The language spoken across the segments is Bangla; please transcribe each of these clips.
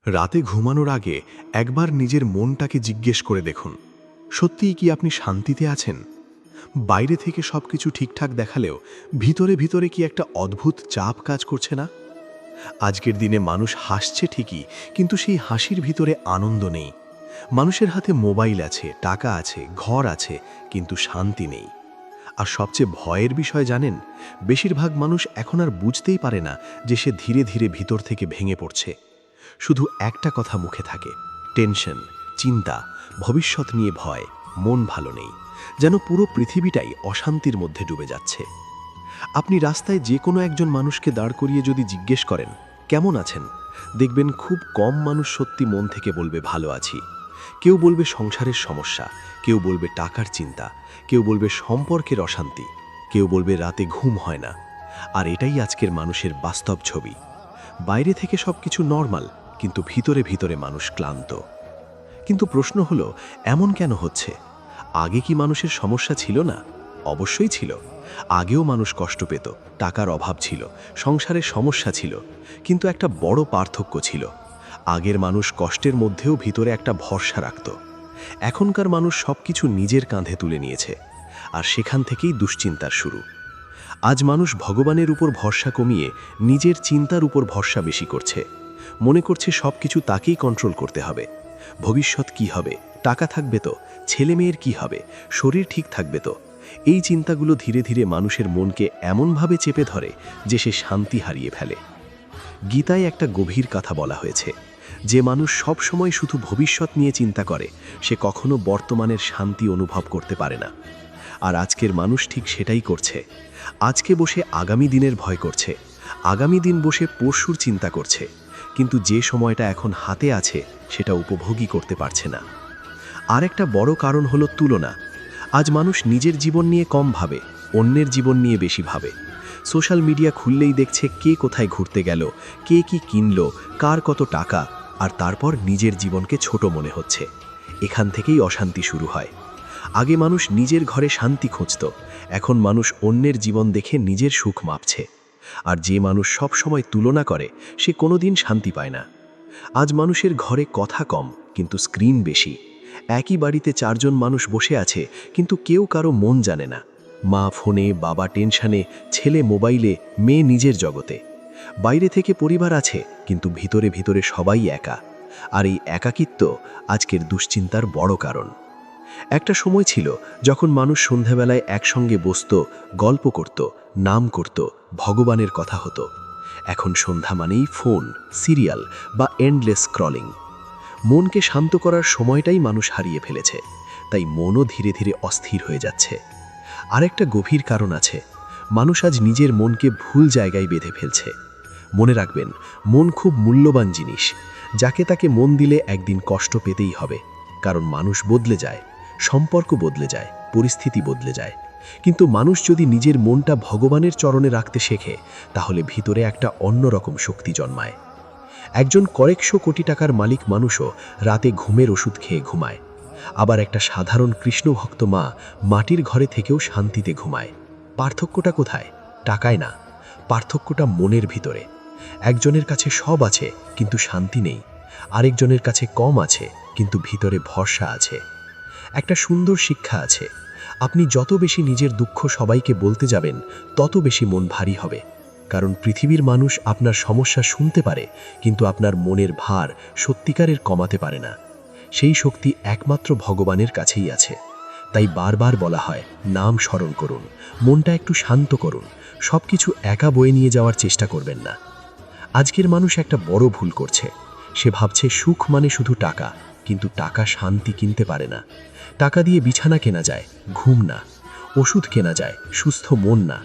রাতে ঘুমানোর আগে একবার নিজের মনটাকে জিজ্ঞেস করে দেখুন, সত্যিই কি আপনি শান্তিতে আছেন? বাইরে থেকে সবকিছু ঠিকঠাক দেখালেও ভিতরে ভিতরে কি একটা অদ্ভুত চাপ কাজ করছে না? আজকের দিনে মানুষ হাসছে ঠিকই, কিন্তু সেই হাসির ভিতরে আনন্দ নেই। মানুষের হাতে মোবাইল আছে, টাকা আছে, ঘর আছে, কিন্তু শান্তি নেই। আর সবচেয়ে ভয়ের বিষয় জানেন, বেশিরভাগ মানুষ এখন আর বুঝতেই পারে না যে সে ধীরে ধীরে ভিতর থেকে ভেঙে পড়ছে। শুধু একটা কথা মুখে থাকে, টেনশন, চিন্তা, ভবিষ্যৎ নিয়ে ভয়, মন ভালো নেই, যেন পুরো পৃথিবীটাই অশান্তির মধ্যে ডুবে যাচ্ছে। আপনি রাস্তায় যে কোনো একজন মানুষকে দাঁড় করিয়ে যদি জিজ্ঞেস করেন কেমন আছেন, দেখবেন খুব কম মানুষ সত্যি মন থেকে বলবে ভালো আছি। কেউ বলবে সংসারের সমস্যা, কেউ বলবে টাকার চিন্তা, কেউ বলবে সম্পর্কের অশান্তি, কেউ বলবে রাতে ঘুম হয় না। আর এটাই আজকের মানুষের বাস্তব ছবি। বাইরে থেকে সবকিছু নরমাল, কিন্তু ভিতরে ভিতরে মানুষ ক্লান্ত। কিন্তু প্রশ্ন হলো, এমন কেন হচ্ছে? আগে কি মানুষের সমস্যা ছিল না? অবশ্যই ছিল। আগেও মানুষ কষ্ট পেত, টাকার অভাব ছিল, সংসারের সমস্যা ছিল। কিন্তু একটা বড় পার্থক্য ছিল, আগের মানুষ কষ্টের মধ্যেও ভিতরে একটা ভরসা রাখত। এখনকার মানুষ সবকিছু নিজের কাঁধে তুলে নিয়েছে, আর সেখান থেকেই দুশ্চিন্তার শুরু। আজ মানুষ ভগবানের উপর ভরসা কমিয়ে নিজের চিন্তার উপর ভরসা বেশি করছে। মনে করছে সবকিছু তাকেই কন্ট্রোল করতে হবে। ভবিষ্যৎ কি হবে, টাকা থাকবে তো, ছেলে মেয়ের কি হবে, শরীর ঠিক থাকবে তো। এই চিন্তাগুলো ধীরে ধীরে মানুষের মনকে এমনভাবে চেপে ধরে যে সে শান্তি হারিয়ে ফেলে। গীতায় একটা গভীর কথা বলা হয়েছে, যে মানুষ সব সময় শুধু ভবিষ্যৎ নিয়ে চিন্তা করে সে কখনো বর্তমানের শান্তি অনুভব করতে পারে না। আর আজকের মানুষ ঠিক সেটাই করছে। আজকে বসে আগামী দিনের ভয় করছে, আগামী দিন বসে পরশুর চিন্তা করছে, কিন্তু যে সময়টা এখন হাতে আছে সেটা উপভোগই করতে পারছে না। আর একটা বড় কারণ হলো তুলনা। আজ মানুষ নিজের জীবন নিয়ে কম ভাবে, অন্যের জীবন নিয়ে বেশি ভাবে। সোশ্যাল মিডিয়া খুললেই দেখছে কে কোথায় ঘুরতে গেল, কে কি কিনলো, কার কত টাকা, আর তারপর নিজের জীবনকে ছোট মনে হচ্ছে। এখান থেকেই অশান্তি শুরু হয়। আগে মানুষ নিজের ঘরে শান্তি খুঁজত, এখন মানুষ অন্যের জীবন দেখে নিজের সুখ মাপছে। আর যে মানুষ সব সময় তুলনা করে সে কোনোদিন শান্তি পায় না। আজ মানুষের ঘরে কথা কম, কিন্তু স্ক্রিন বেশি। একই বাড়িতে চারজন মানুষ বসে আছে, কিন্তু কেউ কারো মন জানে না। মা ফোনে, বাবা টেনশনে, ছেলে মোবাইলে, মেয়ে নিজের জগতে। বাইরে থেকে পরিবার আছে, কিন্তু ভিতরে ভিতরে সবাই একা। আর এই একাকিত্ব আজকের দুশ্চিন্তার বড় কারণ। একটা সময় ছিল যখন মানুষ সন্ধ্যাবেলায় একসঙ্গে বসত, গল্প করত, নাম করত, ভগবানের কথা হতো। এখন সন্ধ্যা মানেই ফোন, সিরিয়াল বা এন্ডলেস স্ক্রলিং। মনকে শান্ত করার সময়টাই মানুষ হারিয়ে ফেলেছে, তাই মনও ধীরে ধীরে অস্থির হয়ে যাচ্ছে। আরেকটা গভীর কারণ আছে, মানুষ আজ নিজের মনকে ভুল জায়গায় বেঁধে ফেলছে। মনে রাখবেন, মন খুব মূল্যবান জিনিস, যাকে তাকে মন দিলে একদিন কষ্ট পেতেই হবে। কারণ মানুষ বদলে যায়, সম্পর্ক বদলে যায়, পরিস্থিতি বদলে যায়। কিন্তু মানুষ যদি নিজের মনটা ভগবানের চরণে রাখতে শেখে, তাহলে ভিতরে একটা অন্যরকম শক্তি জন্মায়। একজন কয়েকশো কোটি টাকার মালিক মানুষও রাতে ঘুমের ওষুধ খেয়ে ঘুমায়। আবার একটা সাধারণ কৃষ্ণভক্ত মা মাটির ঘরে থেকেও শান্তিতে ঘুমায়। পার্থক্যটা কোথায়? টাকায় না, পার্থক্যটা মনের ভিতরে। একজনের কাছে সব আছে কিন্তু শান্তি নেই, আরেকজনের কাছে কম আছে কিন্তু ভিতরে ভরসা আছে। একটা সুন্দর শিক্ষা আছে, আপনি যত বেশি নিজের দুঃখ সবাইকে বলতে যাবেন, তত বেশি মন ভারী হবে। কারণ পৃথিবীর মানুষ আপনার সমস্যা শুনতে পারে, কিন্তু আপনার মনের ভার সত্যিকারের কমাতে পারে না। সেই শক্তি একমাত্র ভগবানের কাছেই আছে। তাই বারবার বলা হয়, নাম স্মরণ করুন, মনটা একটু শান্ত করুন, সবকিছু একা বয়ে নিয়ে যাওয়ার চেষ্টা করবেন না। আজকের মানুষ একটা বড় ভুল করছে, সে ভাবছে সুখ মানে শুধু টাকা, কিন্তু টাকা শান্তি কিনতে পারে না। টাকা দিয়ে বিছানা কেনা যায়, ঘুম না। ওষুধ কেনা যায়, সুস্থ মন না।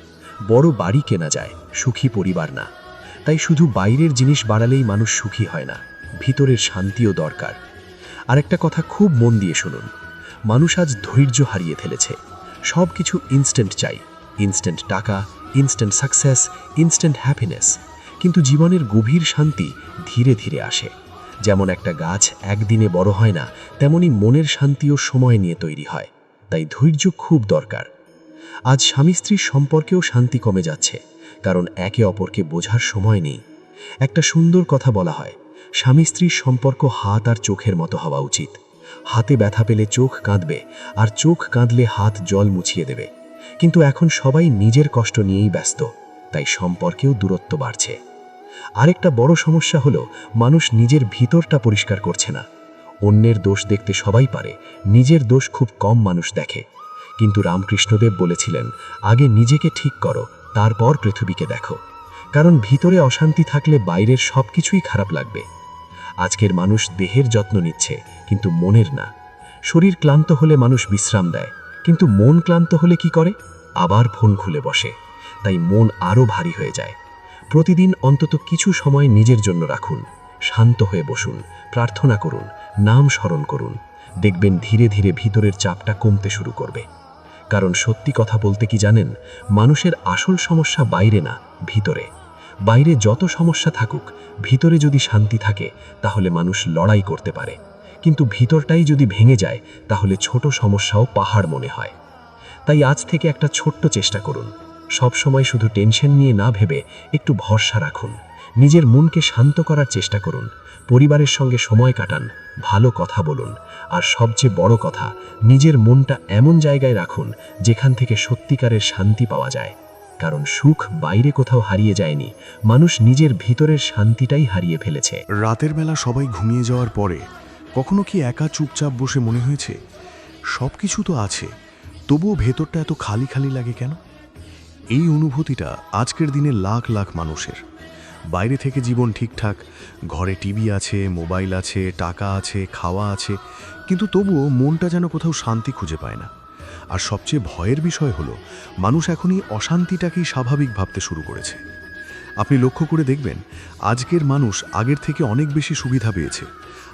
বড় বাড়ি কেনা যায়, সুখী পরিবার না। তাই শুধু বাইরের জিনিস বাড়ালেই মানুষ সুখী হয় না, ভিতরের শান্তিও দরকার। আরেকটা কথা খুব মন দিয়ে শুনুন, মানুষ আজ ধৈর্য হারিয়ে ফেলেছে। সব কিছু ইনস্ট্যান্ট চাই, ইনস্ট্যান্ট টাকা, ইনস্ট্যান্ট সাকসেস, ইনস্ট্যান্ট হ্যাপিনেস। কিন্তু জীবনের গভীর শান্তি ধীরে ধীরে আসে। যেমন একটা গাছ একদিনে বড় হয় না, তেমনি মনের শান্তিও সময় নিয়ে তৈরি হয়। তাই ধৈর্য খুব দরকার। আজ স্বামী স্ত্রীর সম্পর্কেও শান্তি কমে যাচ্ছে, কারণ একে অপরকে বোঝার সময় নেই। একটা সুন্দর কথা বলা হয়, স্বামী স্ত্রীর সম্পর্ক হাত আর চোখের মতো হওয়া উচিত। হাতে ব্যথা পেলে চোখ কাঁদবে, আর চোখ কাঁদলে হাত জল মুছিয়ে দেবে। কিন্তু এখন সবাই নিজের কষ্ট নিয়েই ব্যস্ত, তাই সম্পর্কেও দূরত্ব বাড়ছে। আরেকটা বড় সমস্যা হলো মানুষ নিজের ভিতরটা পরিষ্কার করছে না। অন্যের দোষ দেখতে সবাই পারে, নিজের দোষ খুব কম মানুষ দেখে। কিন্তু রামকৃষ্ণদেব বলেছিলেন, আগে নিজেকে ঠিক করো, তারপর পৃথিবীকে দেখো। কারণ ভিতরে অশান্তি থাকলে বাইরের সব কিছুই খারাপ লাগবে। আজকের মানুষ দেহের যত্ন নিচ্ছে, কিন্তু মনের না। শরীর ক্লান্ত হলে মানুষ বিশ্রাম দেয়, কিন্তু মন ক্লান্ত হলে কি করে? আবার ফোন খুলে বসে। তাই মন আরও ভারী হয়ে যায়। প্রতিদিন অন্তত কিছু সময় নিজের জন্য রাখুন। শান্ত হয়ে বসুন, প্রার্থনা করুন, নাম স্মরণ করুন। দেখবেন ধীরে ধীরে ভিতরের চাপটা কমতে শুরু করবে। কারণ সত্যি কথা বলতে কি জানেন, মানুষের আসল সমস্যা বাইরে না, ভিতরে। বাইরে যত সমস্যা থাকুক, ভিতরে যদি শান্তি থাকে তাহলে মানুষ লড়াই করতে পারে। কিন্তু ভিতরটাই যদি ভেঙে যায় তাহলে ছোট সমস্যাও পাহাড় মনে হয়। তাই আজ থেকে একটা ছোট্ট চেষ্টা করুন। সব সময় শুধু টেনশন নিয়ে না ভেবে একটু ভরসা রাখুন। নিজের মনকে শান্ত করার চেষ্টা করুন। পরিবারের সঙ্গে সময় কাটান, ভালো কথা বলুন। আর সবচেয়ে বড় কথা, নিজের মনটা এমন জায়গায় রাখুন যেখান থেকে সত্যিকারের শান্তি পাওয়া যায়। কারণ সুখ বাইরে কোথাও হারিয়ে যায়নি, মানুষ নিজের ভিতরের শান্তিটাই হারিয়ে ফেলেছে। রাতের বেলা সবাই ঘুমিয়ে যাওয়ার পরে কখনো কি একা চুপচাপ বসে মনে হয়েছে সব কিছু তো আছে, তবুও ভেতরটা এত খালি খালি লাগে কেন? এই অনুভূতিটা আজকের দিনে লাখ লাখ মানুষের। বাইরে থেকে জীবন ঠিকঠাক, ঘরে টিভি আছে, মোবাইল আছে, টাকা আছে, খাওয়া আছে, কিন্তু তবুও মনটা যেন কোথাও শান্তি খুঁজে পায় না। আর সবচেয়ে ভয়ের বিষয় হলো মানুষ এখনই অশান্তিটাকেই স্বাভাবিক ভাবতে শুরু করেছে। আপনি লক্ষ্য করে দেখবেন আজকের মানুষ আগের থেকে অনেক বেশি সুবিধা পেয়েছে।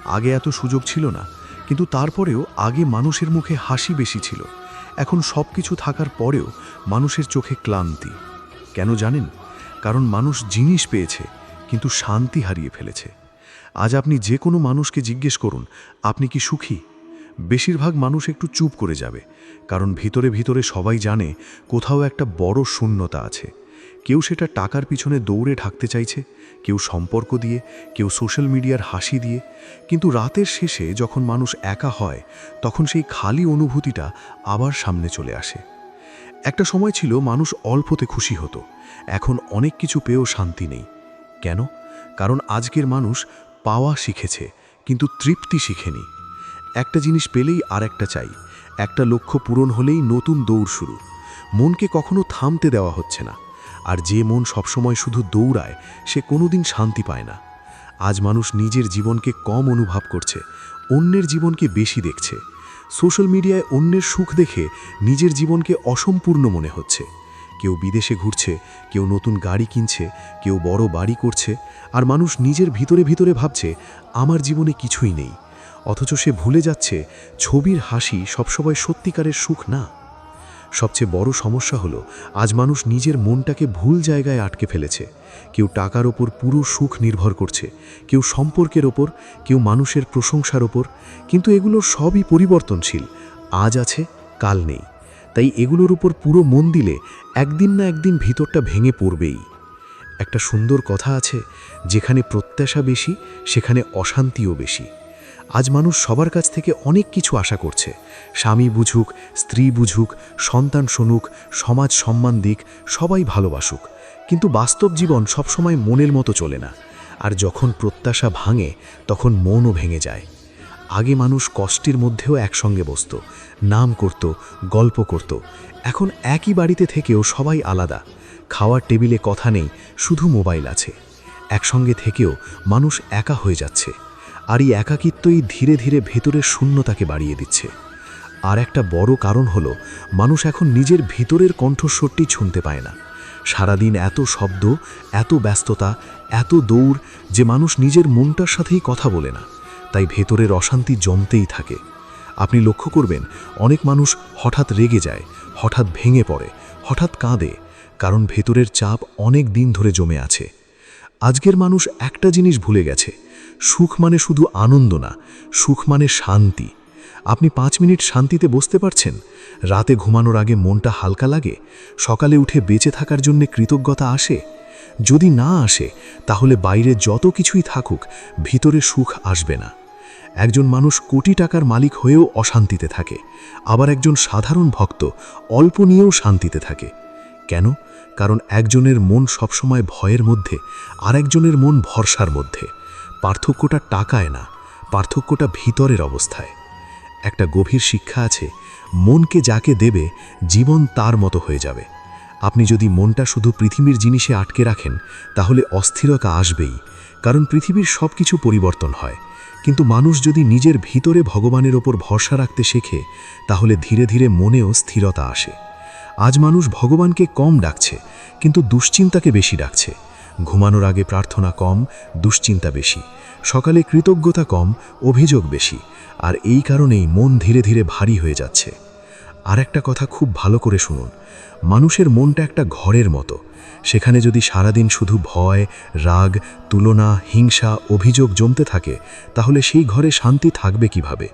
আগে এত সুযোগ ছিল না, কিন্তু তারপরেও আগে মানুষের মুখে হাসি বেশি ছিল। এখন সব কিছু থাকার পরেও মানুষের চোখে ক্লান্তি। কেন জানেন? কারণ মানুষ জিনিস পেয়েছে কিন্তু শান্তি হারিয়ে ফেলেছে। আজ আপনি যে কোনো মানুষকে জিজ্ঞেস করুন, আপনি কি সুখী? বেশিরভাগ মানুষ একটু চুপ করে যাবে, কারণ ভিতরে ভিতরে সবাই জানে কোথাও একটা বড় শূন্যতা আছে। কেউ সেটা টাকার পিছনে দৌড়ে ঢাকতে চাইছে, কেউ সম্পর্ক দিয়ে, কেউ সোশ্যাল মিডিয়ার হাসি দিয়ে। কিন্তু রাতের শেষে যখন মানুষ একা হয়, তখন সেই খালি অনুভূতিটা আবার সামনে চলে আসে। একটা সময় ছিল মানুষ অল্পতে খুশি হতো, এখন অনেক কিছু পেয়েও শান্তি নেই। কেন? কারণ আজকের মানুষ পাওয়া শিখেছে কিন্তু তৃপ্তি শিখেনি। একটা জিনিস পেলেই আর একটা চাই, একটা লক্ষ্য পূরণ হলেই নতুন দৌড় শুরু। মনকে কখনো থামতে দেওয়া হচ্ছে না। আর যে মন সবসময় শুধু দৌড়ায় সে কোনোদিন শান্তি পায় না। আজ মানুষ নিজের জীবনকে কম অনুভব করছে, অন্যের জীবনকে বেশি দেখছে। সোশ্যাল মিডিয়ায় অন্যের সুখ দেখে নিজের জীবনকে অসম্পূর্ণ মনে হচ্ছে। কেউ বিদেশে ঘুরছে, কেউ নতুন গাড়ি কিনছে, কেউ বড় বাড়ি করছে, আর মানুষ নিজের ভিতরে ভিতরে ভাবছে আমার জীবনে কিছুই নেই। অথচ সে ভুলে যাচ্ছে ছবির হাসি সবসময় সত্যিকারের সুখ না। সবচেয়ে বড় সমস্যা হলো আজ মানুষ নিজের মনটাকে ভুল জায়গায় আটকে ফেলেছে। কেউ টাকার ওপর পুরো সুখ নির্ভর করছে, কেউ সম্পর্কের ওপর, কেউ মানুষের প্রশংসার ওপর। কিন্তু এগুলো সবই পরিবর্তনশীল, আজ আছে কাল নেই। তাই এগুলোর উপর পুরো মন দিলে একদিন না একদিন ভিতরটা ভেঙে পড়বেই। একটা সুন্দর কথা আছে, যেখানে প্রত্যাশা বেশি সেখানে অশান্তিও বেশি। আজ মানুষ সবার কাছ থেকে অনেক কিছু আশা করছে, স্বামী বুঝুক, স্ত্রী বুঝুক, সন্তান শুনুক, সমাজ সম্মান দিক, সবাই ভালোবাসুক। কিন্তু বাস্তব জীবন সবসময় মনের মতো চলে না। আর যখন প্রত্যাশা ভাঙে তখন মনও ভেঙে যায়। আগে মানুষ কষ্টের মধ্যেও একসঙ্গে বসত, নাম করত, গল্প করত। এখন একই বাড়িতে থেকেও সবাই আলাদা। খাওয়ার টেবিলে কথা নেই, শুধু মোবাইল আছে। একসঙ্গে থেকেও মানুষ একা হয়ে যাচ্ছে। আর এই একাকিত্বই ধীরে ধীরে ভেতরের শূন্যতাকে বাড়িয়ে দিচ্ছে। আর একটা বড় কারণ হলো মানুষ এখন নিজের ভিতরের কণ্ঠস্বরটি শুনতে পায় না। সারাদিন এত শব্দ, এত ব্যস্ততা, এত দৌড় যে মানুষ নিজের মনটার সাথেই কথা বলে না। তাই ভেতরের অশান্তি জমতেই থাকে। আপনি লক্ষ্য করবেন অনেক মানুষ হঠাৎ রেগে যায়, হঠাৎ ভেঙে পড়ে, হঠাৎ কাঁদে, কারণ ভেতরের চাপ অনেক দিন ধরে জমে আছে। আজকের মানুষ একটা জিনিস ভুলে গেছে, সুখ মানে শুধু আনন্দ না, সুখ মানে শান্তি। আপনি 5 মিনিট শান্তিতে বসতে পারছেন? রাতে ঘুমানোর আগে মনটা হালকা লাগে? সকালে উঠে বেঁচে থাকার জন্য কৃতজ্ঞতা আসে? যদি না আসে তাহলে বাইরে যত কিছুই থাকুক ভিতরে সুখ আসবে না। একজন মানুষ কোটি টাকার মালিক হয়েও অশান্তিতে থাকে, আবার একজন সাধারণ ভক্ত অল্প নিয়েও শান্তিতে থাকে। কেন? কারণ একজনের মন সবসময় ভয়ের মধ্যে, আর একজনের মন ভরসার মধ্যে। পার্থক্যটা টাকায় না, পার্থক্যটা ভিতরের অবস্থায়। একটা গভীর শিক্ষা আছে, মনকে যাকে দেবে জীবন তার মতো হয়ে যাবে। আপনি যদি মনটা শুধু পৃথিবীর জিনিসে আটকে রাখেন তাহলে অস্থিরতা আসবেই, কারণ পৃথিবীর সব কিছু পরিবর্তন হয়। কিন্তু মানুষ যদি নিজের ভিতরে ভগবানের ওপর ভরসা রাখতে শেখে তাহলে ধীরে ধীরে মনেও স্থিরতা আসে। আজ মানুষ ভগবানকে কম ডাকছে, কিন্তু দুশ্চিন্তাকে বেশি ডাকছে। ঘুমানোর আগে প্রার্থনা কম, দুশ্চিন্তা বেশি। সকালে কৃতজ্ঞতা কম, অভিযোগ বেশি। আর এই কারণেই মন ধীরে ধীরে ভারী হয়ে যাচ্ছে। আর একটা কথা খুব ভালো করে শুনুন, মানুষের মনটা একটা ঘরের মতো। সেখানে যদি সারাদিন শুধু ভয়, রাগ, তুলনা, হিংসা, অভিযোগ জমতে থাকে তাহলে সেই ঘরে শান্তি থাকবে কিভাবে?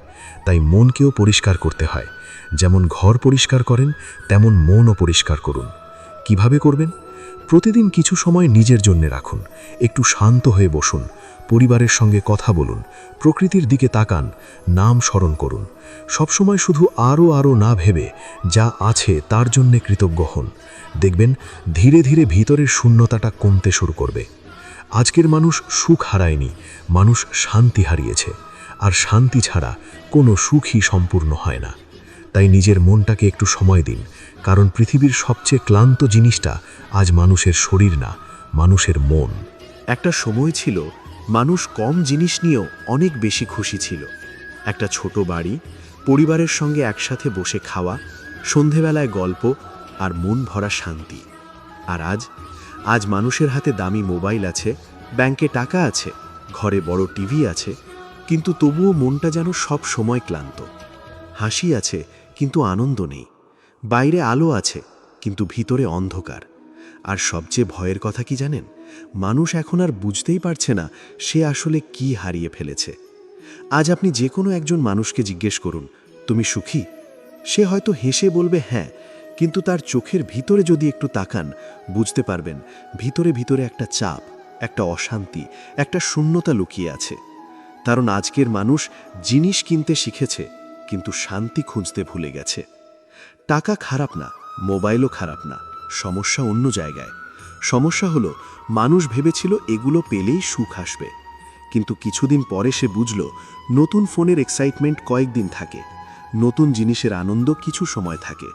তাই মনকেও পরিষ্কার করতে হয়। যেমন ঘর পরিষ্কার করেন তেমন মনও পরিষ্কার করুন। কিভাবে করবেন? প্রতিদিন কিছু সময় নিজের জন্য রাখুন। একটু শান্ত হয়ে বসুন, পরিবারের সঙ্গে কথা বলুন, প্রকৃতির দিকে তাকান, নাম স্মরণ করুন। সবসময় শুধু আরও না ভেবে যা আছে তার জন্যে কৃতজ্ঞ হন। দেখবেন ধীরে ধীরে ভিতরের শূন্যতাটা কমতে শুরু করবে। আজকের মানুষ সুখ হারায়নি, মানুষ শান্তি হারিয়েছে। আর শান্তি ছাড়া কোনো সুখই সম্পূর্ণ হয় না। তাই নিজের মনটাকে একটু সময় দিন, কারণ পৃথিবীর সবচেয়ে ক্লান্ত জিনিসটা আজ মানুষের শরীর না, মানুষের মন। একটা সময় ছিল মানুষ কম জিনিস নিয়েও অনেক বেশি খুশি ছিল। একটা ছোট বাড়ি, পরিবারের সঙ্গে একসাথে বসে খাওয়া, সন্ধেবেলায় গল্প আর মন ভরা শান্তি। আর আজ মানুষের হাতে দামি মোবাইল আছে, ব্যাংকে টাকা আছে, ঘরে বড় টিভি আছে, কিন্তু তবুও মনটা যেন সব সময় ক্লান্ত। হাসি আছে কিন্তু আনন্দ নেই, বাইরে আলো আছে কিন্তু ভিতরে অন্ধকার। আর সবচেয়ে ভয়ের কথা কি জানেন? মানুষ এখন আর বুঝতেই পারছে না সে আসলে কি হারিয়ে ফেলেছে। আজ আপনি যে কোনো একজন মানুষকে জিজ্ঞেস করুন, তুমি সুখী? সে হয়তো হেসে বলবে হ্যাঁ, কিন্তু তার চোখের ভিতরে যদি একটু তাকান বুঝতে পারবেন ভিতরে ভিতরে একটা চাপ, একটা অশান্তি, একটা শূন্যতা লুকিয়ে আছে। কারণ আজকের মানুষ জিনিস কিনতে শিখেছে কিন্তু শান্তি খুঁজতে ভুলে গেছে। টাকা খারাপ না, মোবাইলও খারাপ না, সমস্যা অন্য জায়গায়। সমস্যা হলো মানুষ ভেবেছিল এগুলো পেলেই সুখ আসবে, কিন্তু কিছুদিন পরে সে বুঝল নতুন ফোনের এক্সাইটমেন্ট কয়েকদিন থাকে, নতুন জিনিসের আনন্দ কিছু সময় থাকে,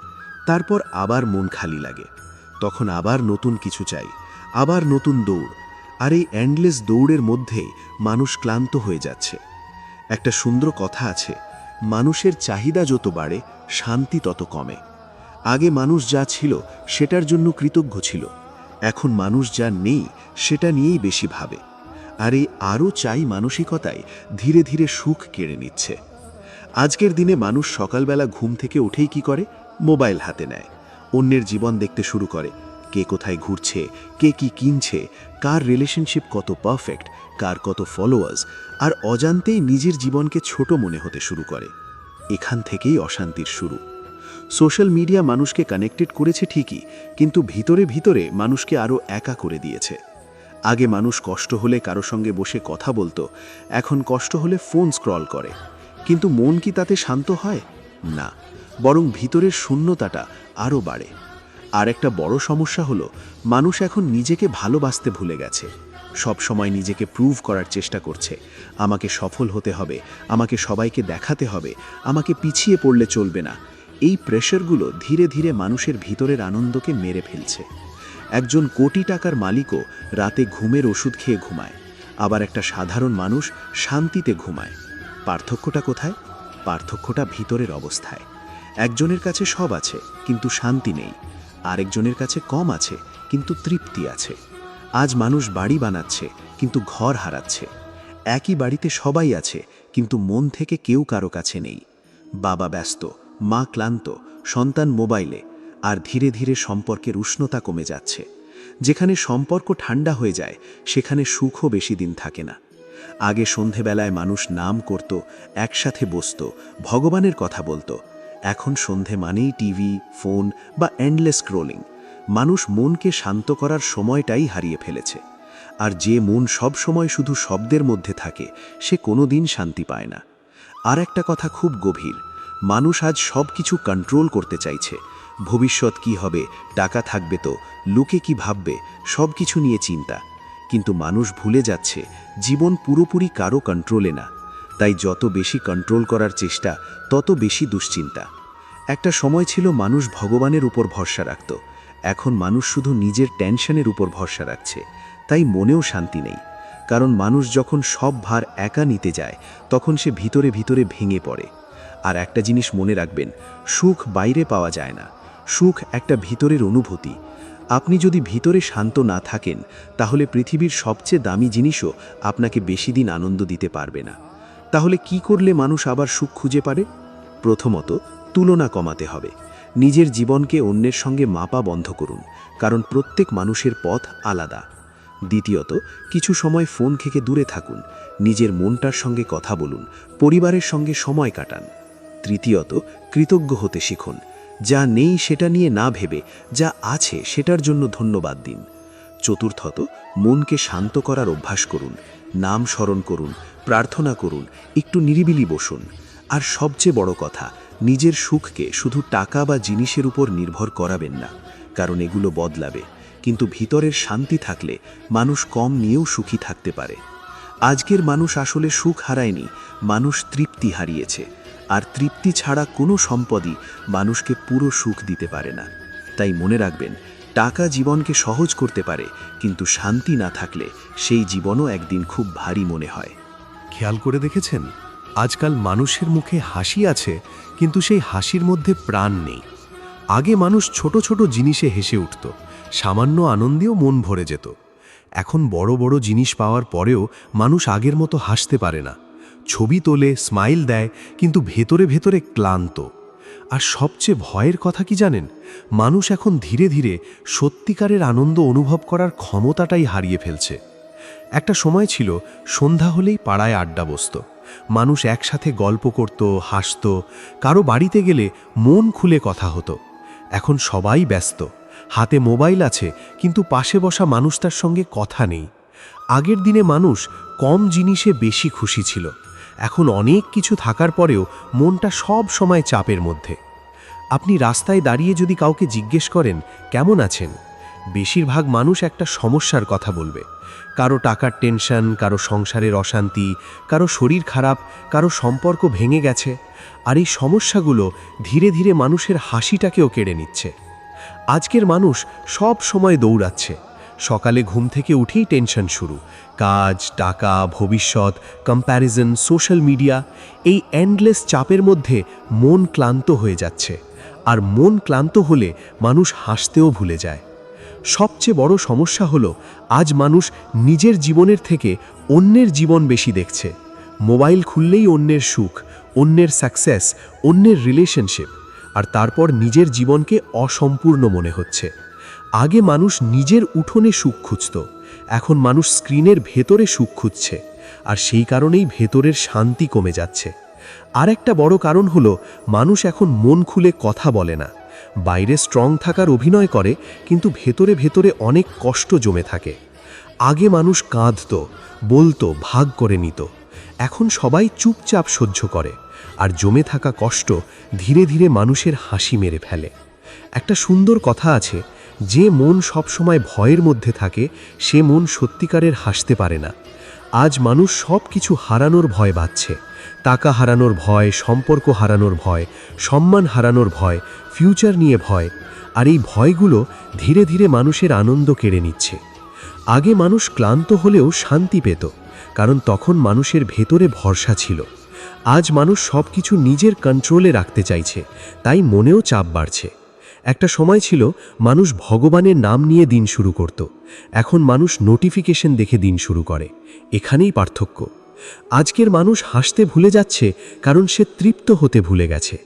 তারপর আবার মন খালি লাগে। তখন আবার নতুন কিছু চাই, আবার নতুন দৌড়। আর এই এন্ডলেস দৌড়ের মধ্যেই মানুষ ক্লান্ত হয়ে যাচ্ছে। একটা সুন্দর কথা আছে, মানুষের চাহিদা যত বাড়ে শান্তি তত কমে। আগে মানুষ যা ছিল সেটার জন্য কৃতজ্ঞ ছিল, এখন মানুষ যা নেই সেটা নিয়েই বেশি ভাবে। আর এই আরও চাই মানসিকতায় ধীরে ধীরে সুখ কেড়ে নিচ্ছে। আজকের দিনে মানুষ সকালবেলা ঘুম থেকে উঠেই কি করে? মোবাইল হাতে নেয়, অন্যের জীবন দেখতে শুরু করে। কে কোথায় ঘুরছে, কে কি কিনছে, কার রিলেশনশিপ কত পারফেক্ট, কার কত ফলোয়ার্স, আর অজান্তেই নিজের জীবনকে ছোট মনে হতে শুরু করে। এখান থেকেই অশান্তির শুরু। সোশ্যাল মিডিয়া মানুষকে কানেক্টেড করেছে ঠিকই, কিন্তু ভিতরে ভিতরে মানুষকে আরও একা করে দিয়েছে। আগে মানুষ কষ্ট হলে কারো সঙ্গে বসে কথা বলতো, এখন কষ্ট হলে ফোন স্ক্রল করে। কিন্তু মন কি তাতে শান্ত হয়? না, বরং ভিতরের শূন্যতাটা আরও বাড়ে। আর একটা বড় সমস্যা হলো মানুষ এখন নিজেকে ভালোবাসতে ভুলে গেছে। সব সময় নিজেকে প্রুভ করার চেষ্টা করছে, আমাকে সফল হতে হবে, আমাকে সবাইকে দেখাতে হবে, আমাকে পিছিয়ে পড়লে চলবে না। এই প্রেশারগুলো ধীরে ধীরে মানুষের ভিতরের আনন্দকে মেরে ফেলছে। একজন কোটি টাকার মালিকও রাতে ঘুমের ওষুধ খেয়ে ঘুমায়, আবার একটা সাধারণ মানুষ শান্তিতে ঘুমায়। পার্থক্যটা কোথায়? পার্থক্যটা ভিতরের অবস্থায়। একজনের কাছে সব আছে কিন্তু শান্তি নেই, আরেকজনের কাছে কম আছে কিন্তু তৃপ্তি আছে। আজ মানুষ বাড়ি বানাচ্ছে কিন্তু ঘর হারাচ্ছে। একই বাড়িতে সবাই আছে কিন্তু মন থেকে কেউ কারো কাছে নেই। বাবা ব্যস্ত, মা ক্লান্ত, সন্তান মোবাইলে, আর ধীরে ধীরে সম্পর্কের উষ্ণতা কমে যাচ্ছে। যেখানে সম্পর্ক ঠান্ডা হয়ে যায় সেখানে সুখও বেশি দিন থাকে না। আগে সন্ধেবেলায় মানুষ নাম করত, একসাথে বসত, ভগবানের কথা বলতো। এখন সন্ধে মানেই টিভি, ফোন বা এন্ডলেস স্ক্রোলিং। মানুষ মনকে শান্ত করার সময়টাই হারিয়ে ফেলেছে। আর যে মন সব সময় শুধু শব্দের মধ্যে থাকে সে কোনোদিন শান্তি পায় না। আর একটা কথা খুব গভীর, মানুষ আজ সব কিছু কন্ট্রোল করতে চাইছে। ভবিষ্যৎ কি হবে, টাকা থাকবে তো, লোকে কি ভাববে, সব কিছু নিয়ে চিন্তা। কিন্তু মানুষ ভুলে যাচ্ছে জীবন পুরোপুরি কারো কন্ট্রোলে না। তাই যত বেশি কন্ট্রোল করার চেষ্টা তত বেশি দুশ্চিন্তা। একটা সময় ছিল মানুষ ভগবানের উপর ভরসা রাখত, এখন মানুষ শুধু নিজের টেনশনের উপর ভরসা রাখছে। তাই মনেও শান্তি নেই, কারণ মানুষ যখন সব ভার একা নিতে যায় তখন সে ভিতরে ভিতরে ভেঙে পড়ে। আর একটা জিনিস মনে রাখবেন, সুখ বাইরে পাওয়া যায় না, সুখ একটা ভিতরের অনুভূতি। আপনি যদি ভিতরে শান্ত না থাকেন তাহলে পৃথিবীর সবচেয়ে দামি জিনিসও আপনাকে বেশি দিন আনন্দ দিতে পারবে না। তাহলে কি করলে মানুষ আবার সুখ খুঁজে পারে? প্রথমত, তুলনা কমাতে হবে। নিজের জীবনকে অন্যের সঙ্গে মাপা বন্ধ করুন, কারণ প্রত্যেক মানুষের পথ আলাদা। দ্বিতীয়ত, কিছু সময় ফোন থেকে দূরে থাকুন, নিজের মনটার সঙ্গে কথা বলুন, পরিবারের সঙ্গে সময় কাটান। তৃতীয়ত, কৃতজ্ঞ হতে শিখুন। যা নেই সেটা নিয়ে না ভেবে যা আছে সেটার জন্য ধন্যবাদ দিন। চতুর্থত, মনকে শান্ত করার অভ্যাস করুন, নাম স্মরণ করুন, প্রার্থনা করুন, একটু নিরিবিলি বসুন। আর সবচেয়ে বড় কথা, নিজের সুখকে শুধু টাকা বা জিনিসের উপর নির্ভর করাবেন না, কারণ এগুলো বদলাবে। কিন্তু ভিতরের শান্তি থাকলে মানুষ কম নিয়েও সুখী থাকতে পারে। আজকের মানুষ আসলে সুখ হারায়নি, মানুষ তৃপ্তি হারিয়েছে। আর তৃপ্তি ছাড়া কোনো সম্পদই মানুষকে পুরো সুখ দিতে পারে না। তাই মনে রাখবেন, টাকা জীবনকে সহজ করতে পারে, কিন্তু শান্তি না থাকলে সেই জীবনও একদিন খুব ভারী মনে হয়। খেয়াল করে দেখেছেন, আজকাল মানুষের মুখে হাসি আছে, কিন্তু সেই হাসির মধ্যে প্রাণ নেই। আগে মানুষ ছোট ছোট জিনিসে হেসে উঠত, সামান্য আনন্দেও মন ভরে যেত। এখন বড় বড় জিনিস পাওয়ার পরেও মানুষ আগের মতো হাসতে পারে না। ছবি তোলে, স্মাইল দেয়, কিন্তু ভেতরে ভেতরে ক্লান্ত। আর সবচেয়ে ভয়ের কথা কি জানেন? মানুষ এখন ধীরে ধীরে সত্যিকারের আনন্দ অনুভব করার ক্ষমতাটাই হারিয়ে ফেলছে। একটা সময় ছিল সন্ধ্যা হলেই পাড়ায় আড্ডা বসত, মানুষ একসাথে গল্প করত, হাসত, কারো বাড়িতে গেলে মন খুলে কথা হতো। এখন সবাই ব্যস্ত, হাতে মোবাইল আছে, কিন্তু পাশে বসা মানুষটার সঙ্গে কথা নেই। আগের দিনে মানুষ কম জিনিসে বেশি খুশি ছিল, এখন অনেক কিছু থাকার পরেও মনটা সব সময় চাপের মধ্যে। আপনি রাস্তায় দাঁড়িয়ে যদি কাউকে জিজ্ঞেস করেন কেমন আছেন, বেশিরভাগ মানুষ একটা সমস্যার কথা বলবে। কারো টাকার টেনশন, কারো সংসারের অশান্তি, কারো শরীর খারাপ, কারো সম্পর্ক ভেঙে গেছে। আর এই সমস্যাগুলো ধীরে ধীরে মানুষের হাসিটাকেও কেড়ে নিচ্ছে। আজকের মানুষ সব সময় দৌড়াচ্ছে, সকালে ঘুম থেকে উঠেই টেনশন শুরু, কাজ, টাকা, ভবিষ্যৎ, কম্প্যারিজন, সোশ্যাল মিডিয়া। এই এন্ডলেস চাপের মধ্যে মন ক্লান্ত হয়ে যাচ্ছে। আর মন ক্লান্ত হলে মানুষ হাসতেও ভুলে যায়। সবচেয়ে বড় সমস্যা হলো, আজ মানুষ নিজের জীবনের থেকে অন্যের জীবন বেশি দেখছে। মোবাইল খুললেই অন্যের সুখ, অন্যের সাকসেস, অন্যের রিলেশনশিপ, আর তারপর নিজের জীবনকে অসম্পূর্ণ মনে হচ্ছে। আগে মানুষ নিজের উঠোনে সুখ খুঁজত, এখন মানুষ স্ক্রিনের ভেতরে সুখ খুঁজছে। আর সেই কারণেই ভেতরের শান্তি কমে যাচ্ছে। আর একটা বড় কারণ হলো, মানুষ এখন মন খুলে কথা বলে না। বাইরে স্ট্রং থাকার অভিনয় করে, কিন্তু ভেতরে ভেতরে অনেক কষ্ট জমে থাকে। আগে মানুষ কাঁদত, বলতো, ভাগ করে নিত। এখন সবাই চুপচাপ সহ্য করে, আর জমে থাকা কষ্ট ধীরে ধীরে মানুষের হাসি মেরে ফেলে। একটা সুন্দর কথা আছে, যে মন সবসময় ভয়ের মধ্যে থাকে সে মন সত্যিকারের হাসতে পারে না। আজ মানুষ সব কিছু হারানোর ভয় পাচ্ছে। টাকা হারানোর ভয়, সম্পর্ক হারানোর ভয়, সম্মান হারানোর ভয়, ফিউচার নিয়ে ভয়। আর এই ভয়গুলো ধীরে ধীরে মানুষের আনন্দ কেড়ে নিচ্ছে। আগে মানুষ ক্লান্ত হলেও শান্তি পেত, কারণ তখন মানুষের ভেতরে ভরসা ছিল। আজ মানুষ সব কিছু নিজের কন্ট্রোলে রাখতে চাইছে, তাই মনেও চাপ বাড়ছে। একটা সময় ছিল মানুষ ভগবানের নাম নিয়ে দিন শুরু করত, এখন মানুষ নোটিফিকেশন দেখে দিন শুরু করে। এখানেই পার্থক্য। আজকের মানুষ হাসতে ভুলে যাচ্ছে, কারণ সে তৃপ্ত হতে ভুলে গেছে।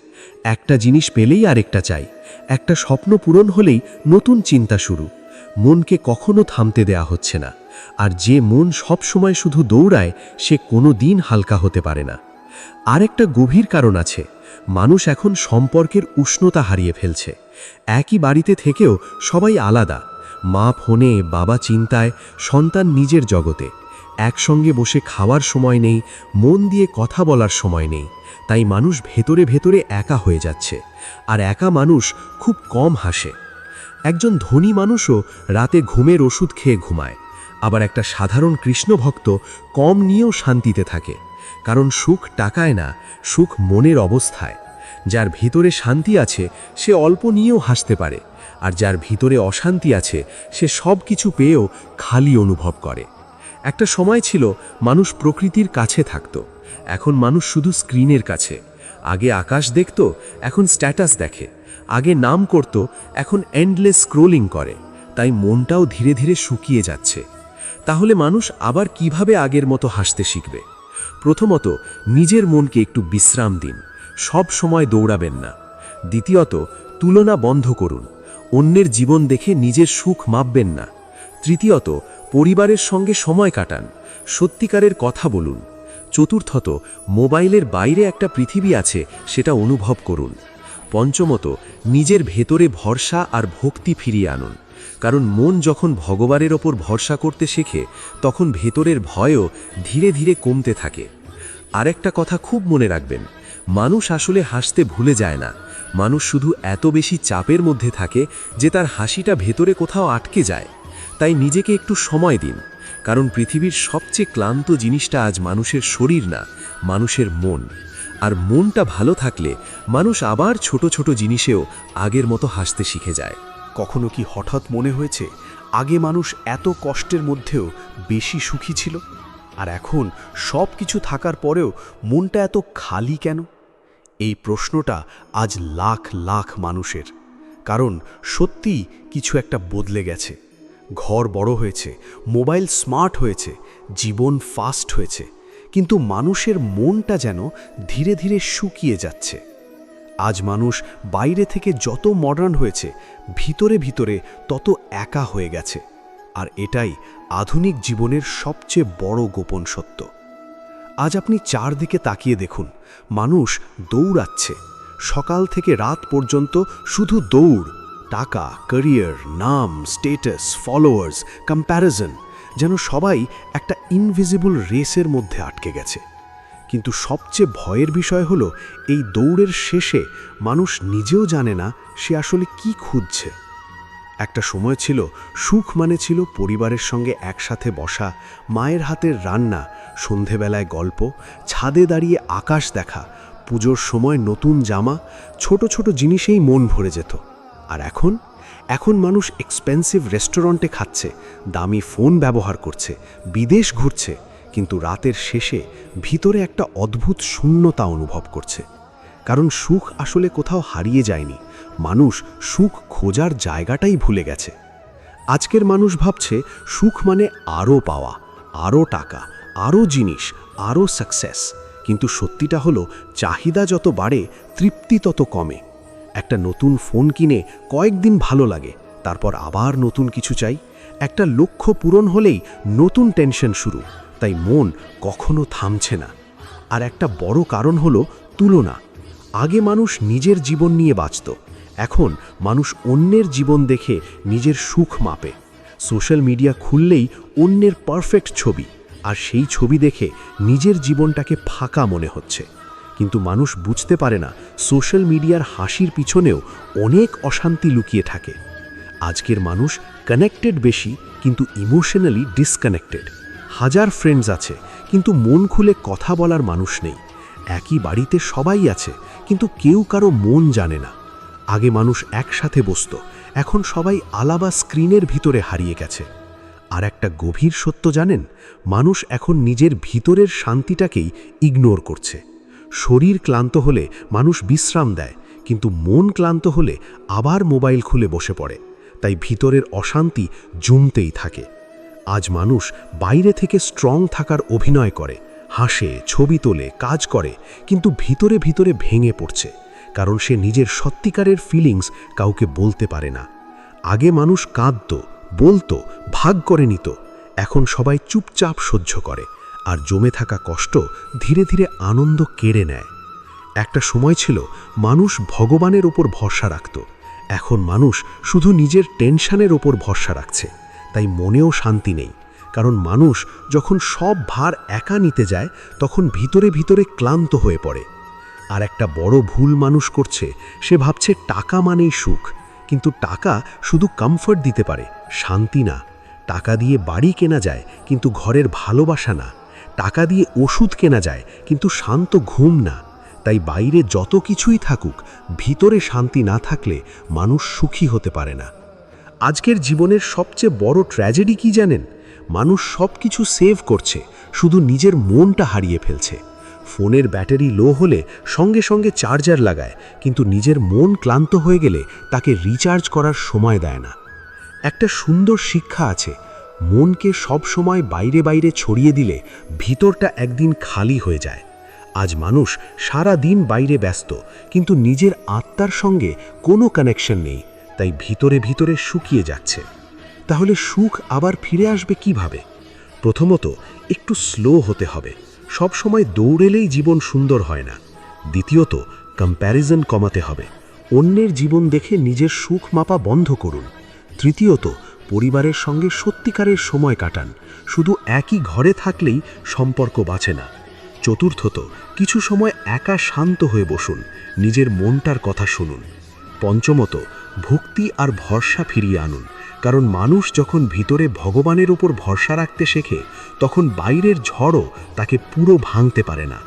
একটা জিনিস পেলেই আরেকটা চাই, একটা স্বপ্ন পূরণ হলেই নতুন চিন্তা শুরু। মনকে কখনো থামতে দেয়া হচ্ছে না। আর যে মন সব সময় শুধু দৌড়ায় সে কোনো দিন হালকা হতে পারে না। আর একটা গভীর কারণ আছে, মানুষ এখন সম্পর্কের উষ্ণতা হারিয়ে ফেলছে। একই বাড়িতে থেকেও সবাই আলাদা, মা ফোনে, বাবা চিন্তায়, সন্তান নিজের জগতে। একসঙ্গে বসে খাওয়ার সময় নেই, মন দিয়ে কথা বলার সময় নেই। তাই মানুষ ভেতরে ভেতরে একা হয়ে যাচ্ছে, আর একা মানুষ খুব কম হাসে। একজন ধনী মানুষও রাতে ঘুমের ওষুধ খেয়ে ঘুমায়, আবার একটা সাধারণ কৃষ্ণভক্ত কম নিয়েও শান্তিতে থাকে। কারণ সুখ টাকায় না, সুখ মনের অবস্থায়। যার ভিতরে শান্তি আছে সে অল্প নিয়েও হাসতে পারে, আর যার ভিতরে অশান্তি আছে সে সব কিছু পেয়েও খালি অনুভব করে। একটা সময় ছিল মানুষ প্রকৃতির কাছে থাকত, এখন মানুষ শুধু স্ক্রিনের কাছে। আগে আকাশ দেখত, এখন স্ট্যাটাস দেখে। আগে নাম করত, এখন এন্ডলেস স্ক্রোলিং করে। তাই মনটাও ধীরে ধীরে শুকিয়ে যাচ্ছে। তাহলে মানুষ আবার কিভাবে আগের মতো হাসতে শিখবে? প্রথমত, নিজের মনকে একটু বিশ্রাম দিন, সব সময় দৌড়াবেন না। দ্বিতীয়ত, তুলনা বন্ধ করুন, অন্যের জীবন দেখে নিজের সুখ মাপবেন না। তৃতীয়ত, পরিবারের সঙ্গে সময় কাটান, সত্যিকারের কথা বলুন। চতুর্থত, মোবাইলের বাইরে একটা পৃথিবী আছে, সেটা অনুভব করুন। পঞ্চমত, নিজের ভেতরে ভরসা আর ভক্তি ফিরিয়ে আনুন, কারণ মন যখন ভগবানের ওপর ভরসা করতে শেখে তখন ভেতরের ভয়ও ধীরে ধীরে কমতে থাকে। আরেকটা কথা খুব মনে রাখবেন, মানুষ আসলে হাসতে ভুলে যায় না। মানুষ শুধু এত বেশি চাপের মধ্যে থাকে যে তার হাসিটা ভেতরে কোথাও আটকে যায়। তাই নিজেকে একটু সময় দিন, কারণ পৃথিবীর সবচেয়ে ক্লান্ত জিনিসটা আজ মানুষের শরীর না, মানুষের মন। আর মনটা ভালো থাকলে মানুষ আবার ছোট ছোট জিনিসেও আগের মতো হাসতে শিখে যায়। কখনো কি হঠাৎ মনে হয়েছে আগে মানুষ এত কষ্টের মধ্যেও বেশি সুখী ছিল, আর এখন সব কিছু থাকার পরেও মনটা এত খালি কেন? এই প্রশ্নটা আজ লাখ লাখ মানুষের। কারণ সত্যিই কিছু একটা বদলে গেছে। ঘর বড় হয়েছে, মোবাইল স্মার্ট হয়েছে, জীবন ফাস্ট হয়েছে, কিন্তু মানুষের মনটা যেন ধীরে ধীরে শুকিয়ে যাচ্ছে। আজ মানুষ বাইরে থেকে যত মডার্ন হয়েছে, ভিতরে ভিতরে তত একা হয়ে গেছে। আর এটাই আধুনিক জীবনের সবচেয়ে বড় গোপন সত্য। আজ আপনি চারদিকে তাকিয়ে দেখুন, মানুষ দৌড়াচ্ছে, সকাল থেকে রাত পর্যন্ত শুধু দৌড়। টাকা, ক্যারিয়ার, নাম, স্টেটাস, ফলোয়ার্স, কম্প্যারিজন, যেন সবাই একটা ইনভিজিবল রেসের মধ্যে আটকে গেছে। কিন্তু সবচেয়ে ভয়ের বিষয় হলো, এই দৌড়ের শেষে মানুষ নিজেও জানে না সে আসলে কি খুঁজছে। একটা সময় ছিল সুখ মানে ছিল পরিবারের সঙ্গে একসাথে বসা, মায়ের হাতের রান্না, সন্ধেবেলায় গল্প, ছাদে দাঁড়িয়ে আকাশ দেখা, পুজোর সময় নতুন জামা, ছোট ছোট জিনিসেই মন ভরে যেত। আর এখন মানুষ এক্সপেন্সিভ রেস্টুরেন্টে খাচ্ছে, দামি ফোন ব্যবহার করছে, বিদেশ ঘুরছে, কিন্তু রাতের শেষে ভিতরে একটা অদ্ভুত শূন্যতা অনুভব করছে। কারণ সুখ আসলে কোথাও হারিয়ে যায়নি, মানুষ সুখ খোঁজার জায়গাটাই ভুলে গেছে। আজকের মানুষ ভাবছে সুখ মানে আরও পাওয়া, আরও টাকা, আরও জিনিস, আরও সাকসেস। কিন্তু সত্যিটা হলো, চাহিদা যত বাড়ে তৃপ্তি তত কমে। একটা নতুন ফোন কিনে কয়েকদিন ভালো লাগে, তারপর আবার নতুন কিছু চাই। একটা লক্ষ্য পূরণ হলেই নতুন টেনশন শুরু, তাই মন কখনো থামছে না। আর একটা বড় কারণ হলো তুলনা। আগে মানুষ নিজের জীবন নিয়ে বাঁচত, এখন মানুষ অন্যের জীবন দেখে নিজের সুখ মাপে। সোশ্যাল মিডিয়া খুললেই অন্যের পারফেক্ট ছবি, আর সেই ছবি দেখে নিজের জীবনটাকে ফাঁকা মনে হচ্ছে। কিন্তু মানুষ বুঝতে পারে না, সোশ্যাল মিডিয়ার হাসির পিছনেও অনেক অশান্তি লুকিয়ে থাকে। আজকের মানুষ কানেক্টেড বেশি, কিন্তু ইমোশনালি ডিসকানেক্টেড। হাজার ফ্রেন্ডস আছে, কিন্তু মন খুলে কথা বলার মানুষ নেই। একই বাড়িতে সবাই আছে, কিন্তু কেউ কারো মন জানে না। আগে মানুষ একসাথে বসত, এখন সবাই আলাদা স্ক্রিনের ভিতরে হারিয়ে গেছে। আর একটা গভীর সত্য জানেন, মানুষ এখন নিজের ভিতরের শান্তিটাকেই ইগনোর করছে। শরীর ক্লান্ত হলে মানুষ বিশ্রাম দেয়, কিন্তু মন ক্লান্ত হলে আবার মোবাইল খুলে বসে পড়ে। তাই ভিতরের অশান্তি জমতেই থাকে। আজ মানুষ বাইরে থেকে স্ট্রং থাকার অভিনয় করে, হাসে, ছবি তোলে, কাজ করে, কিন্তু ভিতরে ভিতরে ভেঙে পড়ছে, কারণ সে নিজের সত্যিকারের ফিলিংস কাউকে বলতে পারে না। আগে মানুষ কাঁদত, বলতো, ভাগ করে নিত, এখন সবাই চুপচাপ সহ্য করে, আর জমে থাকা কষ্ট ধীরে ধীরে আনন্দ কেড়ে নেয়। একটা সময় ছিল মানুষ ভগবানের ওপর ভরসা রাখত, এখন মানুষ শুধু নিজের টেনশনের ওপর ভরসা রাখছে। তাই মনেও শান্তি নেই, কারণ মানুষ যখন সব ভার একা নিতে যায় তখন ভিতরে ভিতরে ক্লান্ত হয়ে পড়ে। আর একটা বড় ভুল মানুষ করছে, সে ভাবছে টাকা মানেই সুখ, কিন্তু টাকা শুধু কমফর্ট দিতে পারে, শান্তি না। টাকা দিয়ে বাড়ি কেনা যায় কিন্তু ঘরের ভালোবাসা না, টাকা দিয়ে ওষুধ কেনা যায় কিন্তু শান্ত ঘুম না। তাই বাইরে যত কিছুই থাকুক, ভিতরে শান্তি না থাকলে মানুষ সুখী হতে পারে না। আজকের জীবনের সবচেয়ে বড় ট্র্যাজেডি কি জানেন? মানুষ সব কিছু সেভ করছে, শুধু নিজের মনটা হারিয়ে ফেলছে। ফোনের ব্যাটারি লো হলে সঙ্গে সঙ্গে চার্জার লাগায়, কিন্তু নিজের মন ক্লান্ত হয়ে গেলে তাকে রিচার্জ করার সময় দেয় না। একটা সুন্দর শিক্ষা আছে, মনকে সব সময় বাইরে বাইরে ছড়িয়ে দিলে ভিতরটা একদিন খালি হয়ে যায়। আজ মানুষ সারা দিন বাইরে ব্যস্ত, কিন্তু নিজের আত্মার সঙ্গে কোনো কানেকশন নেই, তাই ভিতরে ভিতরে শুকিয়ে যাচ্ছে। তাহলে সুখ আবার ফিরে আসবে কিভাবে? প্রথমত, একটু স্লো হতে হবে, সব সময় দৌড়েলেই জীবন সুন্দর হয় না। দ্বিতীয়ত, কম্প্যারিজন কমাতে হবে, অন্যের জীবন দেখে নিজের সুখ মাপা বন্ধ করুন। তৃতীয়ত, পরিবারের সঙ্গে সত্যিকারের সময় কাটান, শুধু একই ঘরে থাকলেই সম্পর্ক বাঁচে না। চতুর্থত, কিছু সময় একা শান্ত হয়ে বসুন, নিজের মনটার কথা শুনুন। পঞ্চমত, ভক্তি আর ভরসা ফিরিয়ে আনুন, কারণ মানুষ যখন ভিতরে ভগবানের উপর ভরসা রাখতে শেখে তখন বাইরের ঝড়ও তাকে পুরো ভাঙতে পারে না।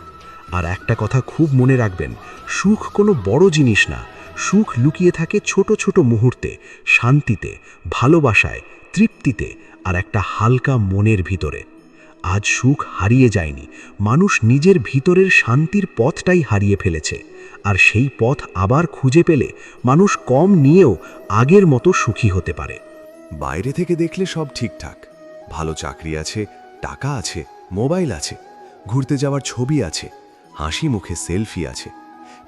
আর একটা কথা খুব মনে রাখবেন, সুখ কোনো বড় জিনিস না, সুখ লুকিয়ে থাকে ছোট ছোট মুহূর্তে, শান্তিতে, ভালোবাসায়, তৃপ্তিতে আর একটা হালকা মনের ভিতরে। আজ সুখ হারিয়ে যায়নি, মানুষ নিজের ভিতরের শান্তির পথটাই হারিয়ে ফেলেছে। আর সেই পথ আবার খুঁজে পেলে মানুষ কম নিয়েও আগের মতো সুখী হতে পারে। বাইরে থেকে দেখলে সব ঠিকঠাক, ভালো চাকরি আছে, টাকা আছে, মোবাইল আছে, ঘুরতে যাওয়ার ছবি আছে, হাসি মুখে সেলফি আছে,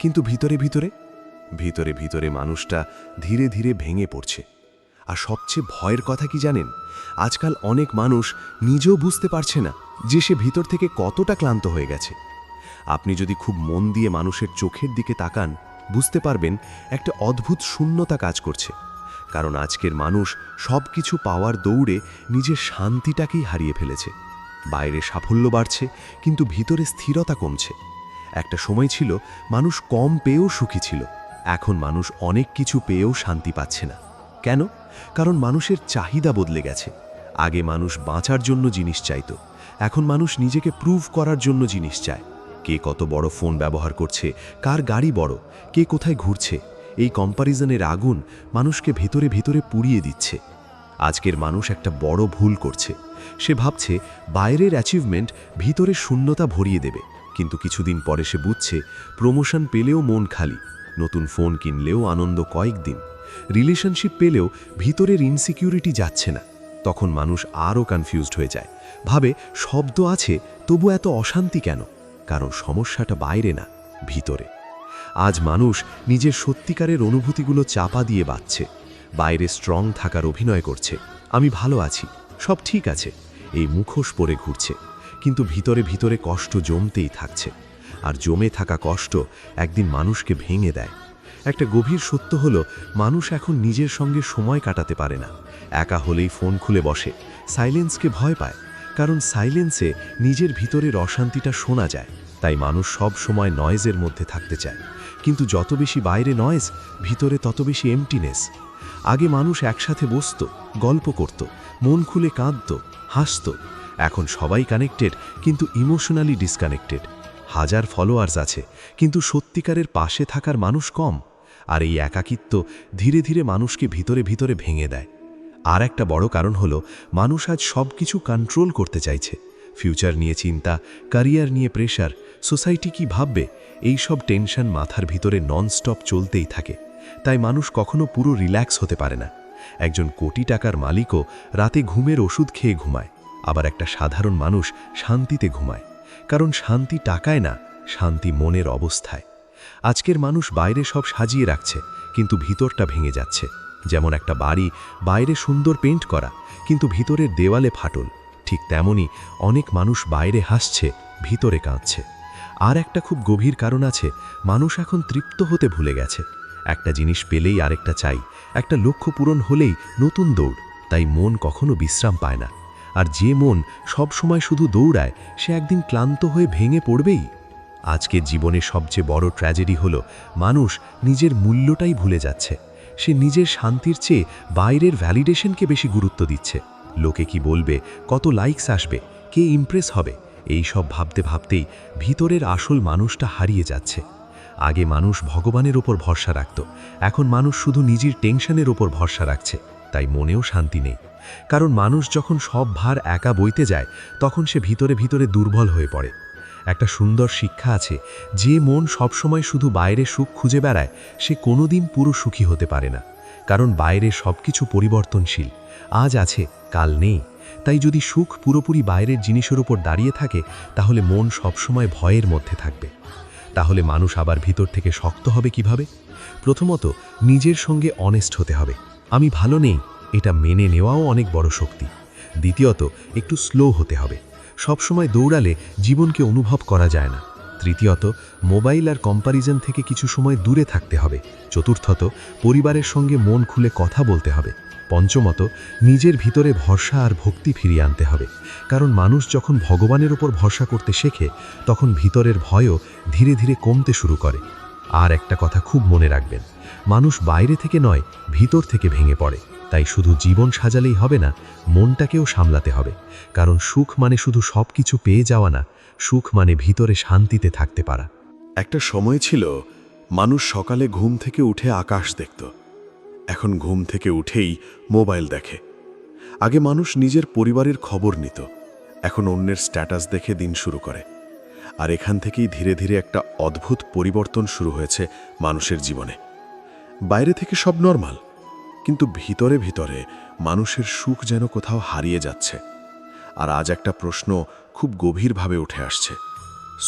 কিন্তু ভিতরে ভিতরে ভিতরে ভিতরে মানুষটা ধীরে ধীরে ভেঙে পড়ছে। আর সবচেয়ে ভয়ের কথা কি জানেন? আজকাল অনেক মানুষ নিজেও বুঝতে পারছে না যে সে ভিতর থেকে কতটা ক্লান্ত হয়ে গেছে। আপনি যদি খুব মন দিয়ে মানুষের চোখের দিকে তাকান, বুঝতে পারবেন একটা অদ্ভুত শূন্যতা কাজ করছে। কারণ আজকের মানুষ সব কিছু পাওয়ার দৌড়ে নিজের শান্তিটাকেই হারিয়ে ফেলেছে। বাইরে সাফল্য বাড়ছে কিন্তু ভিতরে স্থিরতা কমছে। একটা সময় ছিল মানুষ কম পেয়েও সুখী ছিল, এখন মানুষ অনেক কিছু পেয়েও শান্তি পাচ্ছে না। কেন? কারণ মানুষের চাহিদা বদলে গেছে। আগে মানুষ বাঁচার জন্য জিনিস চাইতো, এখন মানুষ নিজেকে প্রুভ করার জন্য জিনিস চায়। কে কত বড় ফোন ব্যবহার করছে, কার গাড়ি বড়, কে কোথায় ঘুরছে, এই কম্প্যারিজনের আগুন মানুষকে ভেতরে ভেতরে পুড়িয়ে দিচ্ছে। আজকের মানুষ একটা বড় ভুল করছে, সে ভাবছে বাইরের অ্যাচিভমেন্ট ভিতরে শূন্যতা ভরিয়ে দেবে, কিন্তু কিছুদিন পরে সে বুঝছে প্রমোশন পেলেও মন খালি, নতুন ফোন কিনলেও আনন্দ কয়েকদিন, রিলেশনশিপ পেলেও ভিতরের ইনসিকিউরিটি যাচ্ছে না। তখন মানুষ আরও কনফিউজড হয়ে যায়, ভাবে শব্দ আছে তবু এত অশান্তি কেন? কারণ সমস্যাটা বাইরে না, ভিতরে। আজ মানুষ নিজের সত্যিকারের অনুভূতিগুলো চাপা দিয়ে বাঁচছে, বাইরে স্ট্রং থাকার অভিনয় করছে, আমি ভালো আছি, সব ঠিক আছে, এই মুখোশ পরে ঘুরছে, কিন্তু ভিতরে ভিতরে কষ্ট জমতেই থাকছে। আর জমে থাকা কষ্ট একদিন মানুষকে ভেঙে দেয়। একটা গভীর সত্য হলো, মানুষ এখন নিজের সঙ্গে সময় কাটাতে পারে না। একা হলেই ফোন খুলে বসে, সাইলেন্সকে ভয় পায়, কারণ সাইলেন্সে নিজের ভিতরের অশান্তিটা শোনা যায়। তাই মানুষ সব সময় নয়েজের মধ্যে থাকতে চায়, কিন্তু যত বেশি বাইরে নয়েজ, ভিতরে তত বেশি এমটিনেস। আগে মানুষ একসাথে বসত, গল্প করত, মন খুলে কাঁদত, হাসত। এখন সবাই কানেক্টেড কিন্তু ইমোশনালি ডিসকানেক্টেড। হাজার ফলোয়ার্স আছে কিন্তু সত্যিকারের পাশে থাকার মানুষ কম। আর এই একাকিত্ব ধীরে ধীরে মানুষকে ভিতরে ভিতরে ভেঙে দেয়। আর একটা বড় কারণ হলো, মানুষ আজ সব কিছু কন্ট্রোল করতে চাইছে। ফিউচার নিয়ে চিন্তা, ক্যারিয়ার নিয়ে প্রেশার, সোসাইটি কি ভাববে, এই সব টেনশন মাথার ভিতরে ননস্টপ চলতেই থাকে। তাই মানুষ কখনো পুরো রিল্যাক্স হতে পারে না। একজন কোটি টাকার মালিকও রাতে ঘুমের ওষুধ খেয়ে ঘুমায়, আবার একটা সাধারণ মানুষ শান্তিতে ঘুমায়। কারণ শান্তি টাকায় না, শান্তি মনের অবস্থায়। আজকের মানুষ বাইরে সব সাজিয়ে রাখছে কিন্তু ভিতরটা ভেঙে যাচ্ছে। যেমন একটা বাড়ি বাইরে সুন্দর পেইন্ট করা কিন্তু ভিতরের দেওয়ালে ফাটল, ঠিক তেমনি অনেক মানুষ বাইরে হাসছে, ভিতরে কাঁদছে। আর একটা খুব গভীর কারণ আছে, মানুষ এখন তৃপ্ত হতে ভুলে গেছে। একটা জিনিস পেলেই আরেকটা চাই, একটা লক্ষ্য পূরণ হলেই নতুন দৌড়। তাই মন কখনো বিশ্রাম পায় না। আর যে মন সব সময় শুধু দৌড়ায়, সে একদিন ক্লান্ত হয়ে ভেঙে পড়বেই। আজকের জীবনে সবচেয়ে বড় ট্র্যাজেডি হলো মানুষ নিজের মূল্যটাই ভুলে যাচ্ছে। সে নিজের শান্তির চেয়ে বাইরের ভ্যালিডেশনকে বেশি গুরুত্ব দিচ্ছে। লোকে কি বলবে, কত লাইকস আসবে, কে ইমপ্রেস হবে, এই সব ভাবতে ভাবতেই ভিতরের আসল মানুষটা হারিয়ে যাচ্ছে। আগে মানুষ ভগবানের ওপর ভরসা রাখত, এখন মানুষ শুধু নিজের টেনশনের ওপর ভরসা রাখছে। তাই মনেও শান্তি নেই। কারণ মানুষ যখন সব ভার একা বইতে যায়, তখন সে ভিতরে ভিতরে দুর্বল হয়ে পড়ে। একটা সুন্দর শিক্ষা আছে, যে মন সবসময় শুধু বাইরে সুখ খুঁজে বেড়ায়, সে কোনোদিন পুরো সুখী হতে পারে না। কারণ বাইরে সব কিছু পরিবর্তনশীল, আজ আছে কাল নেই। তাই যদি সুখ পুরোপুরি বাইরের জিনিসের উপর দাঁড়িয়ে থাকে, তাহলে মন সবসময় ভয়ের মধ্যে থাকবে। তাহলে মানুষ আবার ভিতর থেকে শক্ত হবে কিভাবে? প্রথমত, নিজের সঙ্গে অনেস্ট হতে হবে। আমি ভালো নেই, এটা মেনে নেওয়াও অনেক বড় শক্তি। দ্বিতীয়ত, একটু স্লো হতে হবে। সবসময় দৌড়ালে জীবনকে অনুভব করা যায় না। তৃতীয়ত, মোবাইল আর কম্প্যারিজন থেকে কিছু সময় দূরে থাকতে হবে। চতুর্থত, পরিবারের সঙ্গে মন খুলে কথা বলতে হবে। পঞ্চমত, নিজের ভিতরে ভরসা আর ভক্তি ফিরিয়ে আনতে হবে। কারণ মানুষ যখন ভগবানের ওপর ভরসা করতে শেখে, তখন ভিতরের ভয়ও ধীরে ধীরে কমতে শুরু করে। আর একটা কথা খুব মনে রাখবেন, মানুষ বাইরে থেকে নয়, ভিতর থেকে ভেঙে পড়ে। তাই শুধু জীবন সাজালেই হবে না, মনটাকেও সামলাতে হবে। কারণ সুখ মানে শুধু সব কিছু পেয়ে যাওয়া না, সুখ মানে ভিতরে শান্তিতে থাকতে পারা। একটা সময় ছিল মানুষ সকালে ঘুম থেকে উঠে আকাশ দেখত, এখন ঘুম থেকে উঠেই মোবাইল দেখে। আগে মানুষ নিজের পরিবারের খবর নিত, এখন অন্যের স্ট্যাটাস দেখে দিন শুরু করে। আর এখান থেকেই ধীরে ধীরে একটা অদ্ভুত পরিবর্তন শুরু হয়েছে মানুষের জীবনে। বাইরে থেকে সব নরমাল, কিন্তু ভিতরে ভিতরে মানুষের সুখ যেন কোথাও হারিয়ে যাচ্ছে। আর আজ একটা প্রশ্ন খুব গভীরভাবে উঠে আসছে,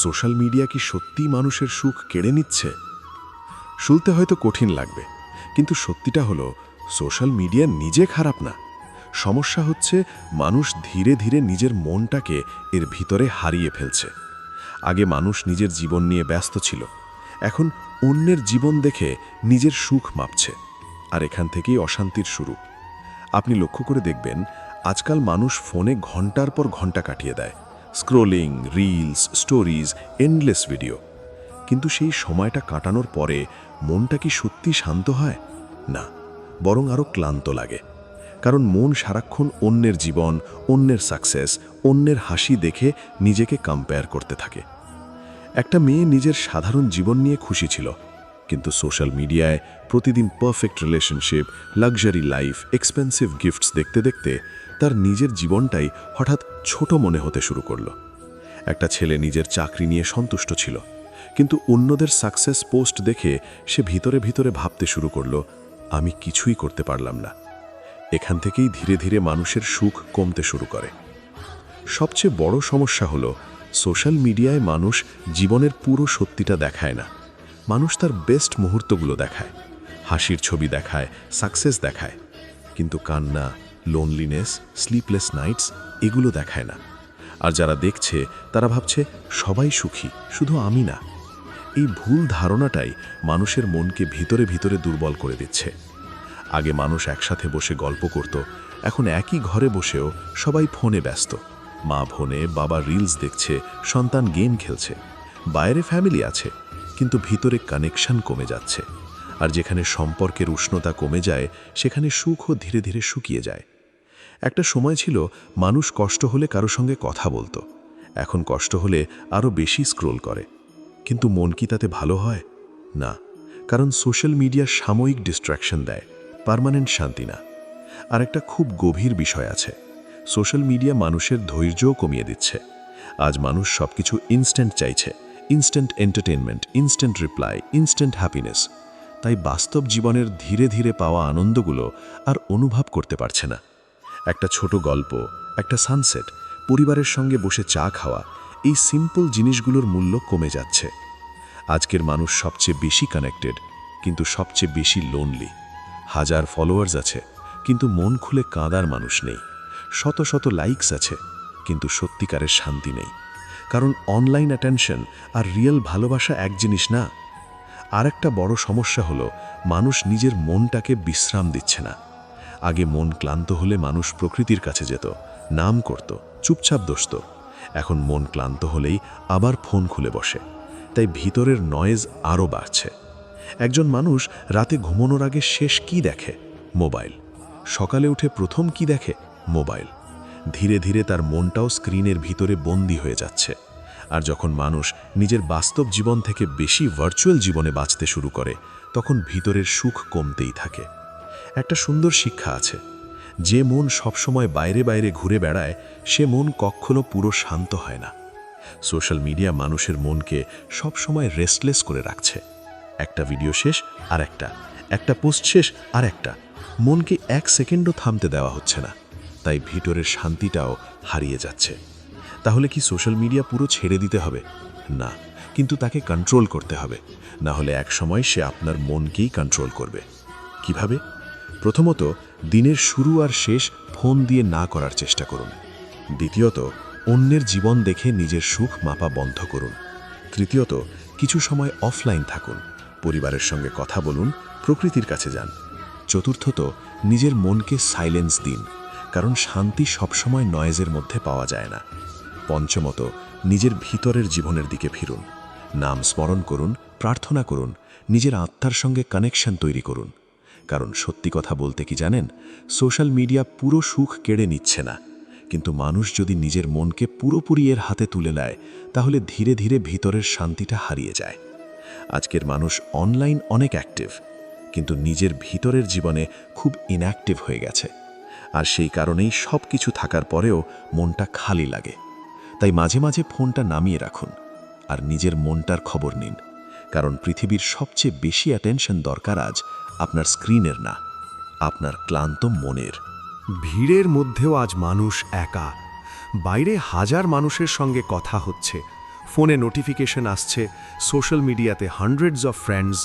সোশ্যাল মিডিয়া কি সত্যিই মানুষের সুখ কেড়ে নিচ্ছে? শুনতে হয়তো কঠিন লাগবে, কিন্তু সত্যিটা হলো সোশ্যাল মিডিয়া নিজে খারাপ না। সমস্যা হচ্ছে মানুষ ধীরে ধীরে নিজের মনটাকে এর ভিতরে হারিয়ে ফেলছে। আগে মানুষ নিজের জীবন নিয়ে ব্যস্ত ছিল, এখন অন্যের জীবন দেখে নিজের সুখ মাপছে। আর এখান থেকেই অশান্তির শুরু। আপনি লক্ষ্য করে দেখবেন, আজকাল মানুষ ফোনে ঘন্টার পর ঘন্টা কাটিয়ে দেয়, scrolling, reels, stories, endless video. কিন্তু সেই সময়টা কাটানোর পরে মনটা কি সত্যি শান্ত হয়? না, বরং আরও ক্লান্ত লাগে। কারণ মন সারাক্ষণ অন্যের জীবন, অন্যের সাকসেস, অন্যের হাসি দেখে নিজেকে কম্পেয়ার করতে থাকে। একটা মেয়ে নিজের সাধারণ জীবন নিয়ে খুশি ছিল, কিন্তু সোশ্যাল মিডিয়ায় প্রতিদিন perfect relationship, luxury life, expensive gifts দেখতে দেখতে তার নিজের জীবনটাই হঠাৎ ছোট মনে হতে শুরু করলো। একটা ছেলে নিজের চাকরি নিয়ে সন্তুষ্ট ছিল, কিন্তু অন্যদের সাকসেস পোস্ট দেখে সে ভিতরে ভিতরে ভাবতে শুরু করলো, আমি কিছুই করতে পারলাম না। এখান থেকেই ধীরে ধীরে মানুষের সুখ কমতে শুরু করে। সবচেয়ে বড় সমস্যা হলো, সোশ্যাল মিডিয়ায় মানুষ জীবনের পুরো সত্যিটা দেখায় না। মানুষ তার বেস্ট মুহূর্তগুলো দেখায়, হাসির ছবি দেখায়, সাকসেস দেখায়, কিন্তু কান্না, লোনলিনেস, স্লিপলেস নাইটস এগুলো দেখায় না। আর যারা দেখছে তারা ভাবছে সবাই সুখী, শুধু আমি না। এই ভুল ধারণাটাই মানুষের মনকে ভিতরে ভিতরে দুর্বল করে দিচ্ছে। আগে মানুষ একসাথে বসে গল্প করত, এখন একই ঘরে বসেও সবাই ফোনে ব্যস্ত। মা ফোনে, বাবা রিলস দেখছে, সন্তান গেম খেলছে। বাইরে ফ্যামিলি আছে, কিন্তু ভিতরে কানেকশন কমে যাচ্ছে। আর যেখানে সম্পর্কের উষ্ণতা কমে যায়, সেখানে সুখও ধীরে ধীরে শুকিয়ে যায়। একটা সময় ছিল মানুষ কষ্ট হলে কারো সঙ্গে কথা বলতো, এখন কষ্ট হলে আরও বেশি স্ক্রোল করে। কিন্তু মন কি তাতে ভালো হয়? না, কারণ সোশ্যাল মিডিয়া সাময়িক ডিস্ট্র্যাকশন দেয়, পার্মানেন্ট শান্তি না। আর একটা খুব গভীর বিষয় আছে, সোশ্যাল মিডিয়া মানুষের ধৈর্যও কমিয়ে দিচ্ছে। আজ মানুষ সবকিছু ইনস্ট্যান্ট চাইছে, instant entertainment, instant reply, instant happiness. তাই বাস্তব জীবনের ধীরে ধীরে পাওয়া আনন্দগুলো আর অনুভব করতে পারছে না। একটা ছোট গল্প, একটা সানসেট, পরিবারের সঙ্গে বসে চা খাওয়া, এই সিম্পল জিনিসগুলোর মূল্য কমে যাচ্ছে। আজকের মানুষ সবচেয়ে বেশি কানেক্টেড, কিন্তু সবচেয়ে বেশি লোনলি। হাজার ফলোয়ার্স আছে, কিন্তু মন খুলে কাঁদার মানুষ নেই। শত শত লাইকস আছে, কিন্তু সত্যিকারের শান্তি নেই। কারণ অনলাইন অ্যাটেনশন আর রিয়েল ভালোবাসা এক জিনিস না। আর একটা বড় সমস্যা হলো মানুষ নিজের মনটাকে বিশ্রাম দিচ্ছে না। আগে মন ক্লান্ত হলে মানুষ প্রকৃতির কাছে যেত, নাম করত, চুপচাপ বসত। এখন মন ক্লান্ত হলেই আবার ফোন খুলে বসে। তাই ভিতরের নয়েজ আরও বাড়ছে। একজন মানুষ রাতে ঘুমানোর আগে শেষ কি দেখে? মোবাইল। সকালে উঠে প্রথম কি দেখে? মোবাইল। ধীরে ধীরে তার মনটাও স্ক্রিনের ভিতরে বন্দী হয়ে যাচ্ছে। আর যখন মানুষ নিজের বাস্তব জীবন থেকে বেশি ভার্চুয়াল জীবনে বাঁচতে শুরু করে, তখন ভিতরের সুখ কমতেই থাকে। একটা সুন্দর শিক্ষা আছে, যে মন সবসময় বাইরে বাইরে ঘুরে বেড়ায় সে মন কখনো পুরো শান্ত হয় না। সোশ্যাল মিডিয়া মানুষের মনকে সবসময় রেস্টলেস করে রাখছে। একটা ভিডিও শেষ আর একটা পোস্ট শেষ আর একটা, মনকে এক সেকেন্ডও থামতে দেওয়া হচ্ছে না। তাই ভিতরের শান্তিটাও হারিয়ে যাচ্ছে। তাহলে কি সোশ্যাল মিডিয়া পুরো ছেড়ে দিতে হবে? না, কিন্তু তাকে কন্ট্রোল করতে হবে। না হলে এক সময় সে আপনার মনকেই কন্ট্রোল করবে। কিভাবে? প্রথমত, দিনের শুরু আর শেষ ফোন দিয়ে না করার চেষ্টা করুন। দ্বিতীয়ত, অন্যের জীবন দেখে নিজের সুখ মাপা বন্ধ করুন। তৃতীয়ত, কিছু সময় অফলাইন থাকুন, পরিবারের সঙ্গে কথা বলুন, প্রকৃতির কাছে যান। চতুর্থত, নিজের মনকে সাইলেন্স দিন, কারণ শান্তি সবসময় নয়েজের মধ্যে পাওয়া যায় না। পঞ্চমত, নিজের ভিতরের জীবনের দিকে ফিরুন, নাম স্মরণ করুন, প্রার্থনা করুন, নিজের আত্মার সঙ্গে কানেকশন তৈরি করুন। কারণ সত্যি কথা বলতে কি জানেন, সোশ্যাল মিডিয়া পুরো সুখ কেড়ে নিচ্ছে না, কিন্তু মানুষ যদি নিজের মনকে পুরোপুরি এর হাতে তুলে নেয়, তাহলে ধীরে ধীরে ভিতরের শান্তিটা হারিয়ে যায়। আজকের মানুষ অনলাইন অনেক অ্যাক্টিভ, কিন্তু নিজের ভিতরের জীবনে খুব ইনঅ্যাক্টিভ হয়ে গেছে। আর সেই কারণেই সব কিছু থাকার পরেও মনটা খালি লাগে। তাই মাঝে মাঝে ফোনটা নামিয়ে রাখুন আর নিজের মনটার খবর নিন, কারণ পৃথিবীর সবচেয়ে বেশি অ্যাটেনশন দরকার আজ আপনার স্ক্রিনের না, আপনার ক্লান্ত মনের। ভিড়ের মধ্যেও আজ মানুষ একা। বাইরে হাজার মানুষের সঙ্গে কথা হচ্ছে, ফোনে নোটিফিকেশন আসছে, সোশ্যাল মিডিয়াতে হান্ড্রেডস অফ ফ্রেন্ডস।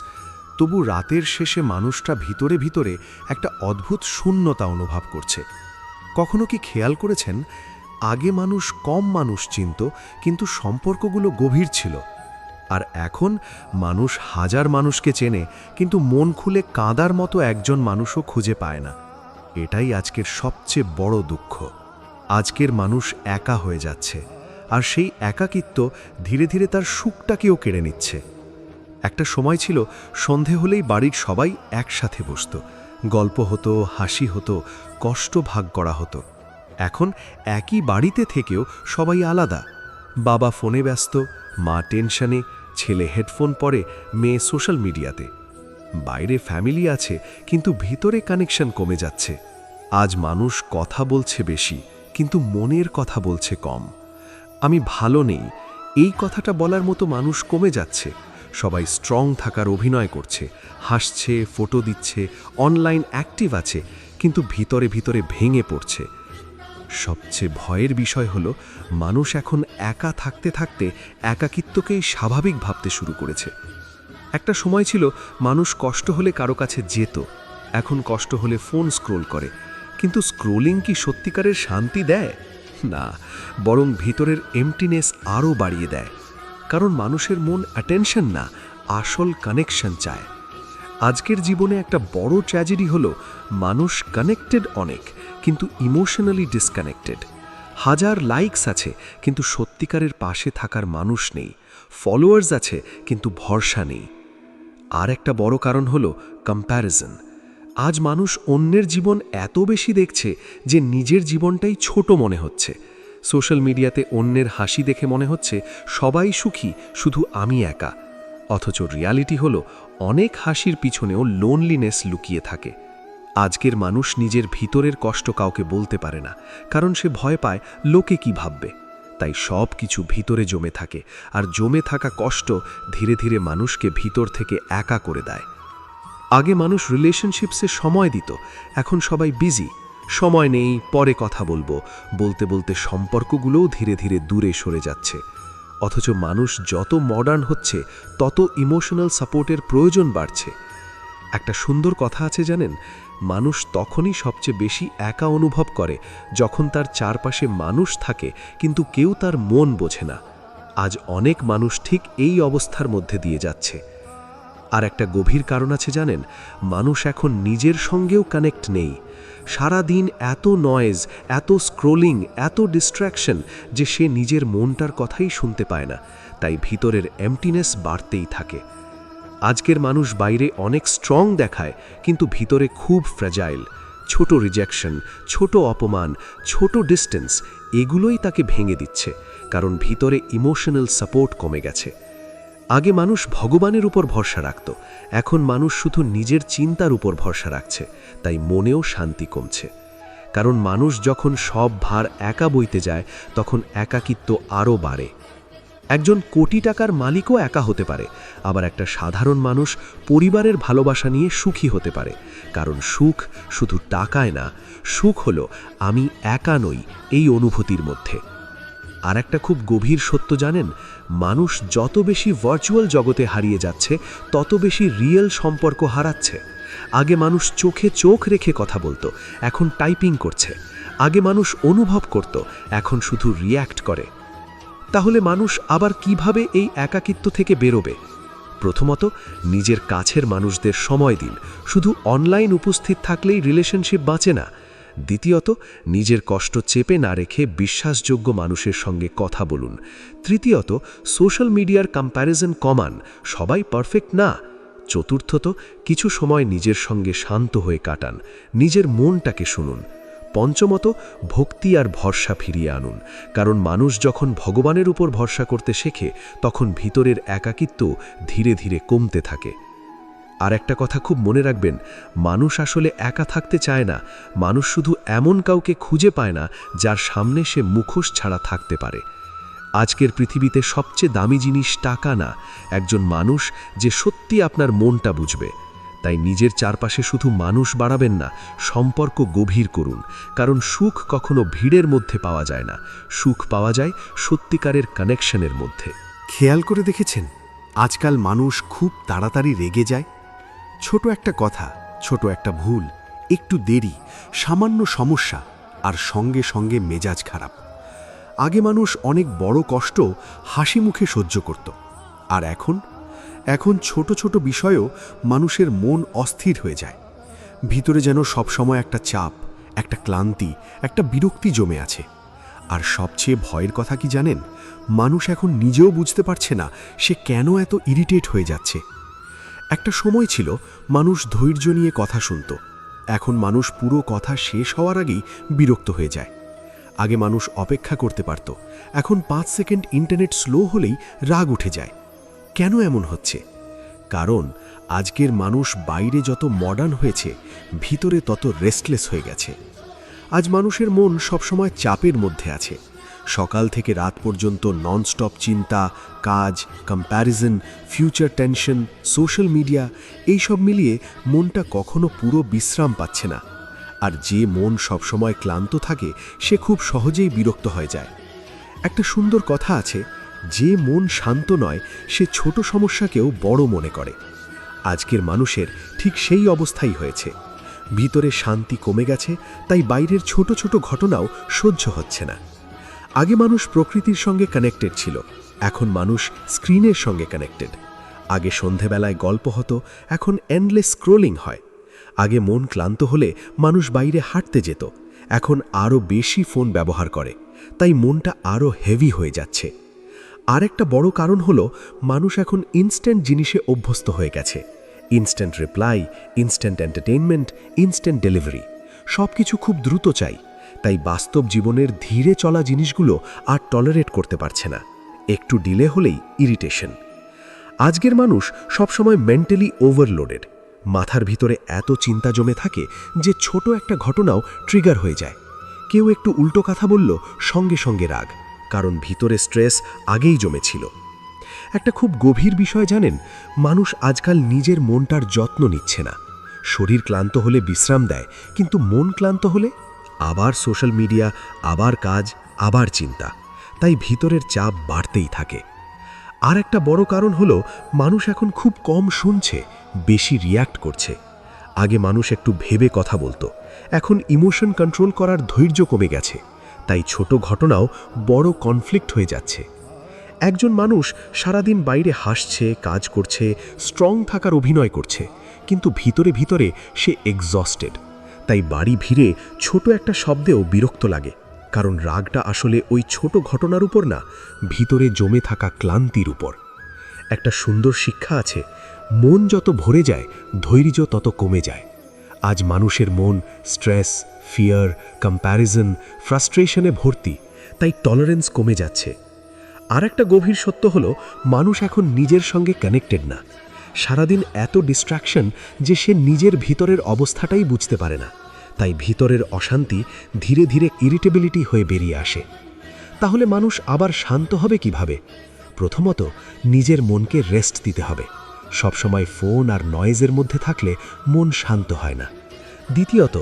তবু রাতের শেষে মানুষটা ভিতরে ভিতরে একটা অদ্ভুত শূন্যতা অনুভব করছে। কখনো কি খেয়াল করেছেন, আগে মানুষ কম মানুষ চিনত, কিন্তু সম্পর্কগুলো গভীর ছিল। আর এখন মানুষ হাজার মানুষকে চেনে, কিন্তু মন খুলে কাঁদার মতো একজন মানুষও খুঁজে পায় না। এটাই আজকের সবচেয়ে বড় দুঃখ। আজকের মানুষ একা হয়ে যাচ্ছে, আর সেই একাকিত্ব ধীরে ধীরে তার সুখটাকেও কেড়ে নিচ্ছে। একটা সময় ছিল সন্ধে হলেই বাড়ির সবাই একসাথে বসত, গল্প হতো, হাসি হতো, কষ্ট ভাগ করা হতো। এখন একই বাড়িতে থেকেও সবাই আলাদা। বাবা ফোনে ব্যস্ত, মা টেনশনে, ছেলে হেডফোন পরে, মেয়ে সোশ্যাল মিডিয়াতে। বাইরে ফ্যামিলি আছে, কিন্তু ভিতরে কানেকশন কমে যাচ্ছে। আজ মানুষ কথা বলছে বেশি, কিন্তু মনের কথা বলছে কম। আমি ভালো নেই, এই কথাটা বলার মতো মানুষ কমে যাচ্ছে। সবাই স্ট্রং থাকার অভিনয় করছে, হাসছে, ফটো দিচ্ছে, অনলাইন অ্যাক্টিভ আছে, কিন্তু ভিতরে ভিতরে ভেঙে পড়ছে। সবচেয়ে ভয়ের বিষয় হলো, মানুষ এখন একা থাকতে থাকতে একাকিত্বকেই স্বাভাবিক ভাবতে শুরু করেছে। একটা সময় ছিল মানুষ কষ্ট হলে কারো কাছে যেত, এখন কষ্ট হলে ফোন স্ক্রোল করে। কিন্তু স্ক্রোলিং কি সত্যিকারের শান্তি দেয়? না, বরং ভিতরের এমটিনেস আরও বাড়িয়ে দেয়। কারণ মানুষের মন অ্যাটেনশন না, আসল কানেকশন চায়। আজকের জীবনে একটা বড় ট্র্যাজেডি হলো, মানুষ কানেক্টেড অনেক, কিন্তু ইমোশনালি ডিসকানেক্টেড। হাজার লাইকস আছে, কিন্তু সত্যিকারের পাশে থাকার মানুষ নেই। ফলোয়ার্স আছে, কিন্তু ভরসা নেই। আর একটা বড় কারণ হলো কম্প্যারিজন। আজ মানুষ অন্যের জীবন এত বেশি দেখছে যে নিজের জীবনটাই ছোট মনে হচ্ছে। সোশ্যাল মিডিয়াতে অন্যের হাসি দেখে মনে হচ্ছে সবাই সুখী, শুধু আমি একা। অথচ রিয়ালিটি হলো, অনেক হাসির পিছনেও লোনলিনেস লুকিয়ে থাকে। আজকের মানুষ নিজের ভিতরের কষ্ট কাউকে বলতে পারে না, কারণ সে ভয় পায় লোকে কি ভাববে। তাই সব কিছু ভিতরে জমে থাকে, আর জমে থাকা কষ্ট ধীরে ধীরে মানুষকে ভিতর থেকে একা করে দেয়। আগে মানুষ রিলেশনশিপসে সময় দিত, এখন সবাই বিজি। সময় নেই, পরে কথা বলবো বলতে বলতে সম্পর্কগুলোও ধীরে ধীরে দূরে সরে যাচ্ছে। অথচ মানুষ যত মডার্ন হচ্ছে, তত ইমোশনাল সাপোর্টের প্রয়োজন বাড়ছে। একটা সুন্দর কথা আছে জানেন, মানুষ তখনই সবচেয়ে বেশি একা অনুভব করে যখন তার চারপাশে মানুষ থাকে, কিন্তু কেউ তার মন বোঝে না। আজ অনেক মানুষ ঠিক এই অবস্থার মধ্যে দিয়ে যাচ্ছে। আর একটা গভীর কারণ আছে জানেন, মানুষ এখন নিজের সঙ্গেও কানেক্ট নেই। সারা দিন এত নয়েজ, এত স্ক্রোলিং, এত ডিস্ট্র্যাকশন যে সে নিজের মনটার কথাই শুনতে পায় না, তাই ভিতরের এমটিনেস বাড়তেই থাকে। আজকের মানুষ বাইরে অনেক স্ট্রং দেখায়, কিন্তু ভিতরে খুব ফ্র্যাজাইল। ছোট রিজেকশন, ছোট অপমান, ছোট ডিস্টেন্স, এগুলোই তাকে ভেঙে দিচ্ছে, কারণ ভিতরে ইমোশনাল সাপোর্ট কমে গেছে। আগে মানুষ ভগবানের উপর ভরসা রাখত, এখন মানুষ শুধু নিজের চিন্তার উপর ভরসা রাখছে, তাই মনেও শান্তি কমছে। কারণ মানুষ যখন সব ভার একা বইতে যায়, তখন একাকিত্ব আরও বাড়ে। একজন কোটি টাকার মালিকও একা হতে পারে, আবার একটা সাধারণ মানুষ পরিবারের ভালোবাসা নিয়ে সুখী হতে পারে। কারণ সুখ শুধু টাকায় না, সুখ হলো আমি একা নই এই অনুভূতির মধ্যে। আর একটা খুব গভীর সত্য জানেন, মানুষ যত বেশি ভার্চুয়াল জগতে হারিয়ে যাচ্ছে, তত বেশি রিয়েল সম্পর্ক হারাচ্ছে। আগে মানুষ চোখে চোখ রেখে কথা বলতো, এখন টাইপিং করছে। আগে মানুষ অনুভব করত, এখন শুধু রিয়্যাক্ট করে। তাহলে মানুষ আবার কিভাবে এই একাকিত্ব থেকে বেরোবে? প্রথমত, নিজের কাছের মানুষদের সময় দিন। শুধু অনলাইন উপস্থিত থাকলেই রিলেশনশিপ বাঁচে না। দ্বিতীয়ত, নিজের কষ্ট চেপে না রেখে বিশ্বাসযোগ্য মানুষের সঙ্গে কথা বলুন। তৃতীয়ত, সোশ্যাল মিডিয়ার কম্প্যারিজন কমান, সবাই পারফেক্ট না। চতুর্থত, কিছু সময় নিজের সঙ্গে শান্ত হয়ে কাটান, নিজের মনটাকে শুনুন। পঞ্চমত, ভক্তি আর ভরসা ফিরিয়ে আনুন, কারণ মানুষ যখন ভগবানের উপর ভরসা করতে শেখে, তখন ভিতরের একাকিত্ব ধীরে ধীরে কমতে থাকে। আর একটা কথা খুব মনে রাখবেন, মানুষ আসলে একা থাকতে চায় না, মানুষ শুধু এমন কাউকে খুঁজে পায় না যার সামনে সে মুখোশ ছাড়া থাকতে পারে। আজকের পৃথিবীতে সবচেয়ে দামি জিনিস টাকা না, একজন মানুষ যে সত্যি আপনার মনটা বুঝবে। তাই নিজের চারপাশে শুধু মানুষ বাড়াবেন না, সম্পর্ক গভীর করুন, কারণ সুখ কখনো ভিড়ের মধ্যে পাওয়া যায় না, সুখ পাওয়া যায় সত্যিকারের কানেকশনের মধ্যে। খেয়াল করে দেখেছেন, আজকাল মানুষ খুব তাড়াতাড়ি রেগে যায়। ছোট একটা কথা, ছোট একটা ভুল, একটু দেরি, সামান্য সমস্যা, আর সঙ্গে সঙ্গে মেজাজ খারাপ। আগে মানুষ অনেক বড় কষ্ট হাসি মুখে সহ্য করত, আর এখন ছোট ছোট বিষয়েও মানুষের মন অস্থির হয়ে যায়। ভিতরে যেন সবসময় একটা চাপ, একটা ক্লান্তি, একটা বিরক্তি জমে আছে। আর সবচেয়ে ভয়ের কথা কি জানেন, মানুষ এখন নিজেও বুঝতে পারছে না সে কেন এত ইরিটেট হয়ে যাচ্ছে। একটা সময় ছিল মানুষ ধৈর্য নিয়ে কথা শুনত, এখন মানুষ পুরো কথা শেষ হওয়ার আগেই বিরক্ত হয়ে যায়। আগে মানুষ অপেক্ষা করতে পারত, এখন 5 সেকেন্ড ইন্টারনেট স্লো হলেই রাগ উঠে যায়। কেন এমন হচ্ছে? কারণ আজকের মানুষ বাইরে যত মডার্ন হয়েছে, ভিতরে তত রেস্টলেস হয়ে গেছে। আজ মানুষের মন সবসময় চাপের মধ্যে আছে। সকাল থেকে রাত পর্যন্ত ননস্টপ চিন্তা, কাজ, comparison, future tension, social media, এইসব মিলিয়ে মনটা কখনো পুরো বিশ্রাম পাচ্ছে না। আর যে মন সবসময় ক্লান্ত থাকে, সে খুব সহজেই বিরক্ত হয়ে যায়। একটা সুন্দর কথা আছে, যে মন শান্ত নয় সে ছোট সমস্যাকেও বড় মনে করে। আজকের মানুষের ঠিক সেই অবস্থাই হয়েছে। ভিতরে শান্তি কমে গেছে, তাই বাইরের ছোট ছোট ঘটনাও সহ্য হচ্ছে না। আগে মানুষ প্রকৃতির সঙ্গে কানেক্টেড ছিল, এখন মানুষ স্ক্রিনের সঙ্গে কানেক্টেড। আগে সন্ধেবেলায় গল্প হতো, এখন এন্ডলেস স্ক্রোলিং হয়। আগে মন ক্লান্ত হলে মানুষ বাইরে হাঁটতে যেত, এখন আরও বেশি ফোন ব্যবহার করে, তাই মনটা আরও হেভি হয়ে যাচ্ছে। আর একটা বড় কারণ হলো, মানুষ এখন ইনস্ট্যান্ট জিনিসে অভ্যস্ত হয়ে গেছে। Instant reply, instant entertainment, instant delivery, সব কিছু খুব দ্রুত চাই। তাই বাস্তব জীবনের ধীরে চলা জিনিসগুলো আর টলারেট করতে পারছে না। একটু ডিলে হলেই ইরিটেশন। আজকের মানুষ সবসময় মেন্টালি ওভারলোডেড। মাথার ভিতরে এত চিন্তা জমে থাকে যে ছোট একটা ঘটনাও ট্রিগার হয়ে যায়। কেউ একটু উল্টো কথা বলল, সঙ্গে সঙ্গে রাগ, কারণ ভিতরে স্ট্রেস আগেই জমেছিল। একটা খুব গভীর বিষয় জানেন, মানুষ আজকাল নিজের মনটার যত্ন নিচ্ছে না। শরীর ক্লান্ত হলে বিশ্রাম দেয়, কিন্তু মন ক্লান্ত হলে আবার সোশ্যাল মিডিয়া, আবার কাজ, আবার চিন্তা। তাই ভিতরের চাপ বাড়তেই থাকে। আর একটা বড় কারণ হলো, মানুষ এখন খুব কম শুনছে, বেশি রিয়্যাক্ট করছে। আগে মানুষ একটু ভেবে কথা বলতো, এখন ইমোশন কন্ট্রোল করার ধৈর্য কমে গেছে। তাই ছোট ঘটনাও বড় কনফ্লিক্ট হয়ে যাচ্ছে। একজন মানুষ সারাদিন বাইরে হাসছে, কাজ করছে, স্ট্রং থাকার অভিনয় করছে, কিন্তু ভিতরে ভিতরে সে এক্সস্টেড। তাই বাড়ি ফিরে ছোট একটা শব্দেও বিরক্ত লাগে, কারণ রাগটা আসলে ওই ছোট ঘটনার উপর না, ভিতরে জমে থাকা ক্লান্তির উপর। একটা সুন্দর শিক্ষা আছে, মন যত ভরে যায় ধৈর্য তত কমে যায়। আজ মানুষের মন স্ট্রেস, ফিয়ার, কম্প্যারিজন, ফ্রাস্ট্রেশনে ভর্তি, তাই টলারেন্স কমে যাচ্ছে। আর একটা গভীর সত্য হলো, মানুষ এখন নিজের সঙ্গে কানেক্টেড না। সারাদিন এত ডিস্ট্র্যাকশন যে সে নিজের ভিতরের অবস্থাটাই বুঝতে পারে না। তাই ভিতরের অশান্তি ধীরে ধীরে ইরিটেবিলিটি হয়ে বেরিয়ে আসে। তাহলে মানুষ আবার শান্ত হবে কিভাবে? প্রথমত, নিজের মনকে রেস্ট দিতে হবে। সবসময় ফোন আর নয়েজের মধ্যে থাকলে মন শান্ত হয় না। দ্বিতীয়ত,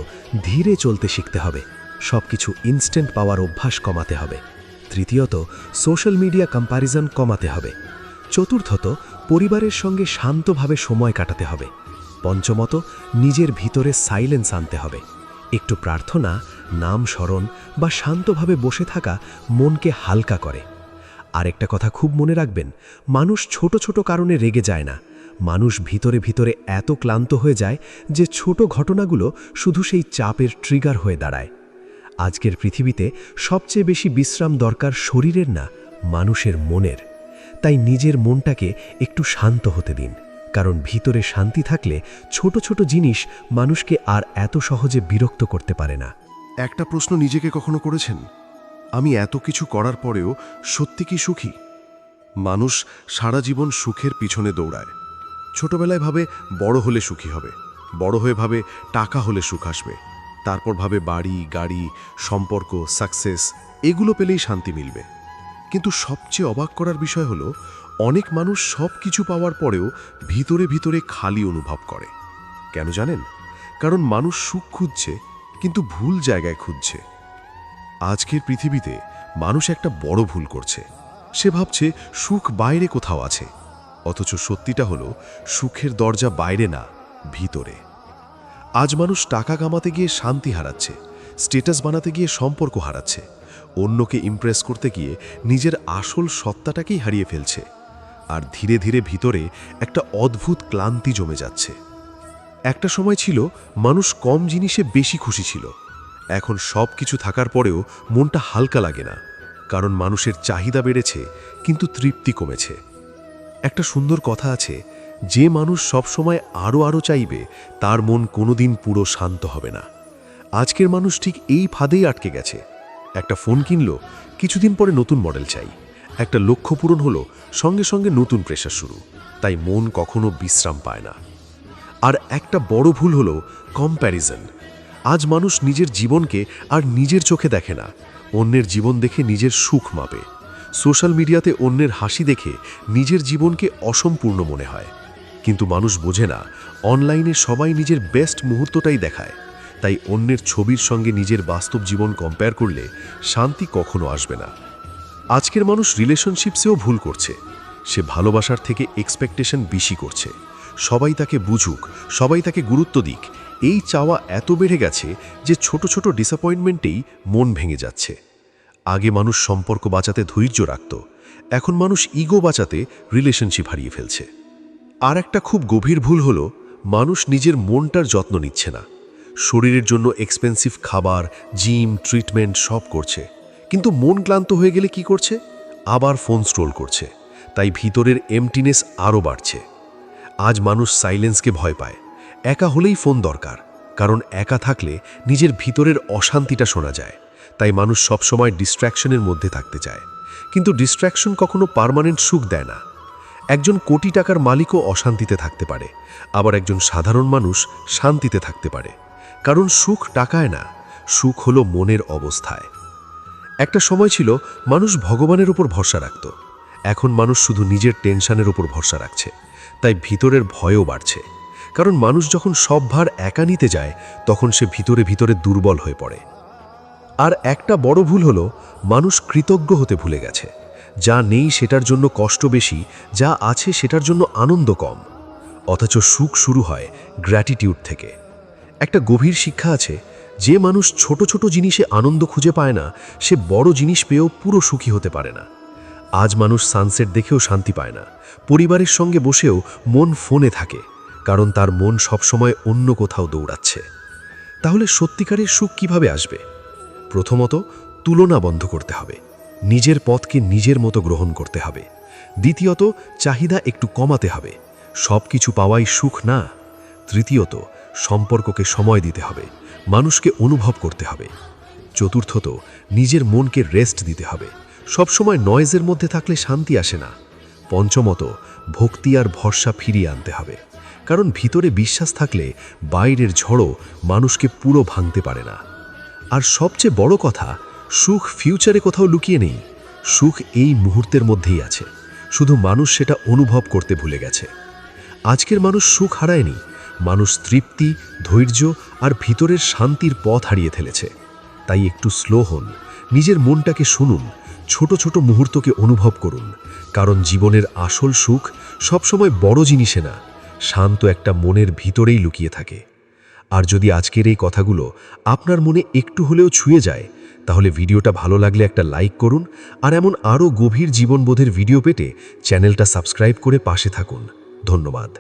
ধীরে চলতে শিখতে হবে। সব কিছু ইনস্ট্যান্ট পাওয়ার অভ্যাস কমাতে হবে। তৃতীয়ত, সোশ্যাল মিডিয়া কম্প্যারিজন কমাতে হবে। চতুর্থত, পরিবারের সঙ্গে শান্তভাবে সময় কাটাতে হবে। পঞ্চমত, নিজের ভিতরে সাইলেন্স আনতে হবে। একটু প্রার্থনা, নাম স্মরণ বা শান্তভাবে বসে থাকা মনকে হালকা করে। আরেকটা কথা খুব মনে রাখবেন, মানুষ ছোট ছোট কারণে রেগে যায় না। মানুষ ভিতরে ভিতরে এত ক্লান্ত হয়ে যায় যে ছোট ঘটনাগুলো শুধু সেই চাপের ট্রিগার হয়ে দাঁড়ায়। আজকের পৃথিবীতে সবচেয়ে বেশি বিশ্রাম দরকার শরীরের না, মানুষের মনের। তাই নিজের মনটাকে একটু শান্ত হতে দিন, কারণ ভিতরে শান্তি থাকলে ছোট ছোট জিনিস মানুষকে আর এত সহজে বিরক্ত করতে পারে না। একটা প্রশ্ন নিজেকে কখনো করেছেন, আমি এত কিছু করার পরেও সত্যি কি সুখী? মানুষ সারা জীবন সুখের পিছনে দৌড়ায়। ছোটবেলায় ভাবে বড় হলে সুখী হবে, বড় হয়ে ভাবে টাকা হলে সুখ আসবে, তারপর ভাবে বাড়ি, গাড়ি, সম্পর্ক, সাকসেস এগুলো পেলেই শান্তি মিলবে। কিন্তু সবচেয়ে অবাক করার বিষয় হলো, অনেক মানুষ সব কিছু পাওয়ার পরেও ভিতরে ভিতরে খালি অনুভব করে। কেন জানেন? কারণ মানুষ সুখ খুঁজছে, কিন্তু ভুল জায়গায় খুঁজছে। আজকের পৃথিবীতে মানুষ একটা বড় ভুল করছে। সে ভাবছে সুখ বাইরে কোথাও আছে, অথচ সত্যিটা হলো সুখের দরজা বাইরে না, ভিতরে। আজ মানুষ টাকা কামাতে গিয়ে শান্তি হারাচ্ছে, স্ট্যাটাস বানাতে গিয়ে সম্পর্ক হারাচ্ছে, অন্যকে ইমপ্রেস করতে গিয়ে নিজের আসল সত্তাটাকেই হারিয়ে ফেলছে। আর ধীরে ধীরে ভিতরে একটা অদ্ভুত ক্লান্তি জমে যাচ্ছে। একটা সময় ছিল মানুষ কম জিনিসে বেশি খুশি ছিল। এখন সব কিছু থাকার পরেও মনটা হালকা লাগে না, কারণ মানুষের চাহিদা বেড়েছে কিন্তু তৃপ্তি কমেছে। একটা সুন্দর কথা আছে, যে মানুষ সব সময় আরও চাইবে তার মন কোনোদিন পুরো শান্ত হবে না। আজকের মানুষ ঠিক এই ফাঁদেই আটকে গেছে। একটা ফোন কিনলো, কিছুদিন পরে নতুন মডেল চাই। একটা লক্ষ্য পূরণ হলো, সঙ্গে সঙ্গে নতুন প্রেশার শুরু। তাই মন কখনো বিশ্রাম পায় না। আর একটা বড় ভুল হলো কম্প্যারিজন। আজ মানুষ নিজের জীবনকে আর নিজের চোখে দেখে না, অন্যের জীবন দেখে নিজের সুখ মাপে। সোশ্যাল মিডিয়াতে অন্যের হাসি দেখে নিজের জীবনকে অসম্পূর্ণ মনে হয়। কিন্তু মানুষ বোঝে না, অনলাইনে সবাই নিজের বেস্ট মুহূর্তটাই দেখায়। তাই অন্যের ছবির সঙ্গে নিজের বাস্তব জীবন কম্পেয়ার করলে শান্তি কখনো আসবে না। আজকের মানুষ রিলেশনশিপসেও ভুল করছে। সে ভালোবাসার থেকে এক্সপেকটেশন বেশি করছে। সবাই তাকে বুঝুক, সবাই তাকে গুরুত্ব দিক, এই চাওয়া এত বেড়ে গেছে যে ছোট ছোট ডিসঅ্যাপয়েন্টমেন্টেই মন ভেঙে যাচ্ছে। আগে মানুষ সম্পর্ক বাঁচাতে ধৈর্য রাখত, এখন মানুষ ইগো বাঁচাতে রিলেশনশিপ হারিয়ে ফেলছে। আর একটা খুব গভীর ভুল হলো, মানুষ নিজের মনটার যত্ন নিচ্ছে না। শরীরের জন্য এক্সপেন্সিভ খাবার, জিম, ট্রিটমেন্ট সব করছে, কিন্তু মন ক্লান্ত হয়ে গেলে কি করছে? আবার ফোন স্ক্রোল করছে। তাই ভিতরের এমটিনেস আরও বাড়ছে। আজ মানুষ সাইলেন্সকে ভয় পায়। একা হলেই ফোন দরকার, কারণ একা থাকলে নিজের ভিতরের অশান্তিটা শোনা যায়। তাই মানুষ সবসময় ডিস্ট্র্যাকশনের মধ্যে থাকতে চায়, কিন্তু ডিস্ট্র্যাকশন কখনো পার্মানেন্ট সুখ দেয় না। একজন কোটি টাকার মালিকও অশান্তিতে থাকতে পারে, আবার একজন সাধারণ মানুষ শান্তিতে থাকতে পারে। কারণ সুখ টাকায় না, সুখ হলো মনের অবস্থায়। একটা সময় ছিল মানুষ ভগবানের উপর ভরসা রাখত, এখন মানুষ শুধু নিজের টেনশনের উপর ভরসা রাখছে। তাই ভিতরের ভয়ও বাড়ছে, কারণ মানুষ যখন সব ভার একা নিতে যায় তখন সে ভিতরে ভিতরে দুর্বল হয়ে পড়ে। আর একটা বড় ভুল হলো, মানুষ কৃতজ্ঞ হতে ভুলে গেছে। যা নেই সেটার জন্য কষ্ট বেশি, যা আছে সেটার জন্য আনন্দ কম। অথচ সুখ শুরু হয় গ্র্যাটিটিউড থেকে। একটা গভীর শিক্ষা আছে, যে মানুষ ছোট ছোট জিনিসে আনন্দ খুঁজে পায় না, সে বড় জিনিস পেয়েও পুরো সুখী হতে পারে না। আজ মানুষ সানসেট দেখেও শান্তি পায় না, পরিবারের সঙ্গে বসেও মন ফোনে থাকে, কারণ তার মন সবসময় অন্য কোথাও দৌড়াচ্ছে। তাহলে সত্যিকারের সুখ কিভাবে আসবে? প্রথমত, তুলনা বন্ধ করতে হবে, নিজের পথকে নিজের মতো গ্রহণ করতে হবে। দ্বিতীয়ত, চাহিদা একটু কমাতে হবে, সব কিছু পাওয়াই সুখ না। তৃতীয়ত, সম্পর্ককে সময় দিতে হবে, মানুষকে অনুভব করতে হবে। চতুর্থত, নিজের মনকে রেস্ট দিতে হবে, সবসময় নয়েজের মধ্যে থাকলে শান্তি আসে না। পঞ্চমত, ভক্তি আর ভরসা ফিরিয়ে আনতে হবে, কারণ ভিতরে বিশ্বাস থাকলে বাইরের ঝড়ও মানুষকে পুরো ভাঙতে পারে না। আর সবচেয়ে বড় কথা, সুখ ফিউচারে কোথাও লুকিয়ে নেই, সুখ এই মুহূর্তের মধ্যেই আছে, শুধু মানুষ সেটা অনুভব করতে ভুলে গেছে। আজকের মানুষ সুখ হারায়নি, মানুষ তৃপ্তি, ধৈর্য আর ভিতরের শান্তির পথ হারিয়ে ফেলেছে। তাই একটু স্লো হন, নিজের মনটাকে শুনুন, ছোট ছোট মুহূর্তকে অনুভব করুন, কারণ জীবনের আসল সুখ সবসময় বড় জিনিসে না, শান্ত একটা মনের ভিতরেই লুকিয়ে থাকে। আর যদি আজকের এই কথাগুলো আপনার মনে একটু হলেও ছুঁয়ে যায়, তাহলে ভিডিওটা ভালো লাগলে একটা লাইক করুন, আর এমন আরও গভীর জীবনবোধের ভিডিও পেতে চ্যানেলটা সাবস্ক্রাইব করে পাশে থাকুন। ধন্যবাদ।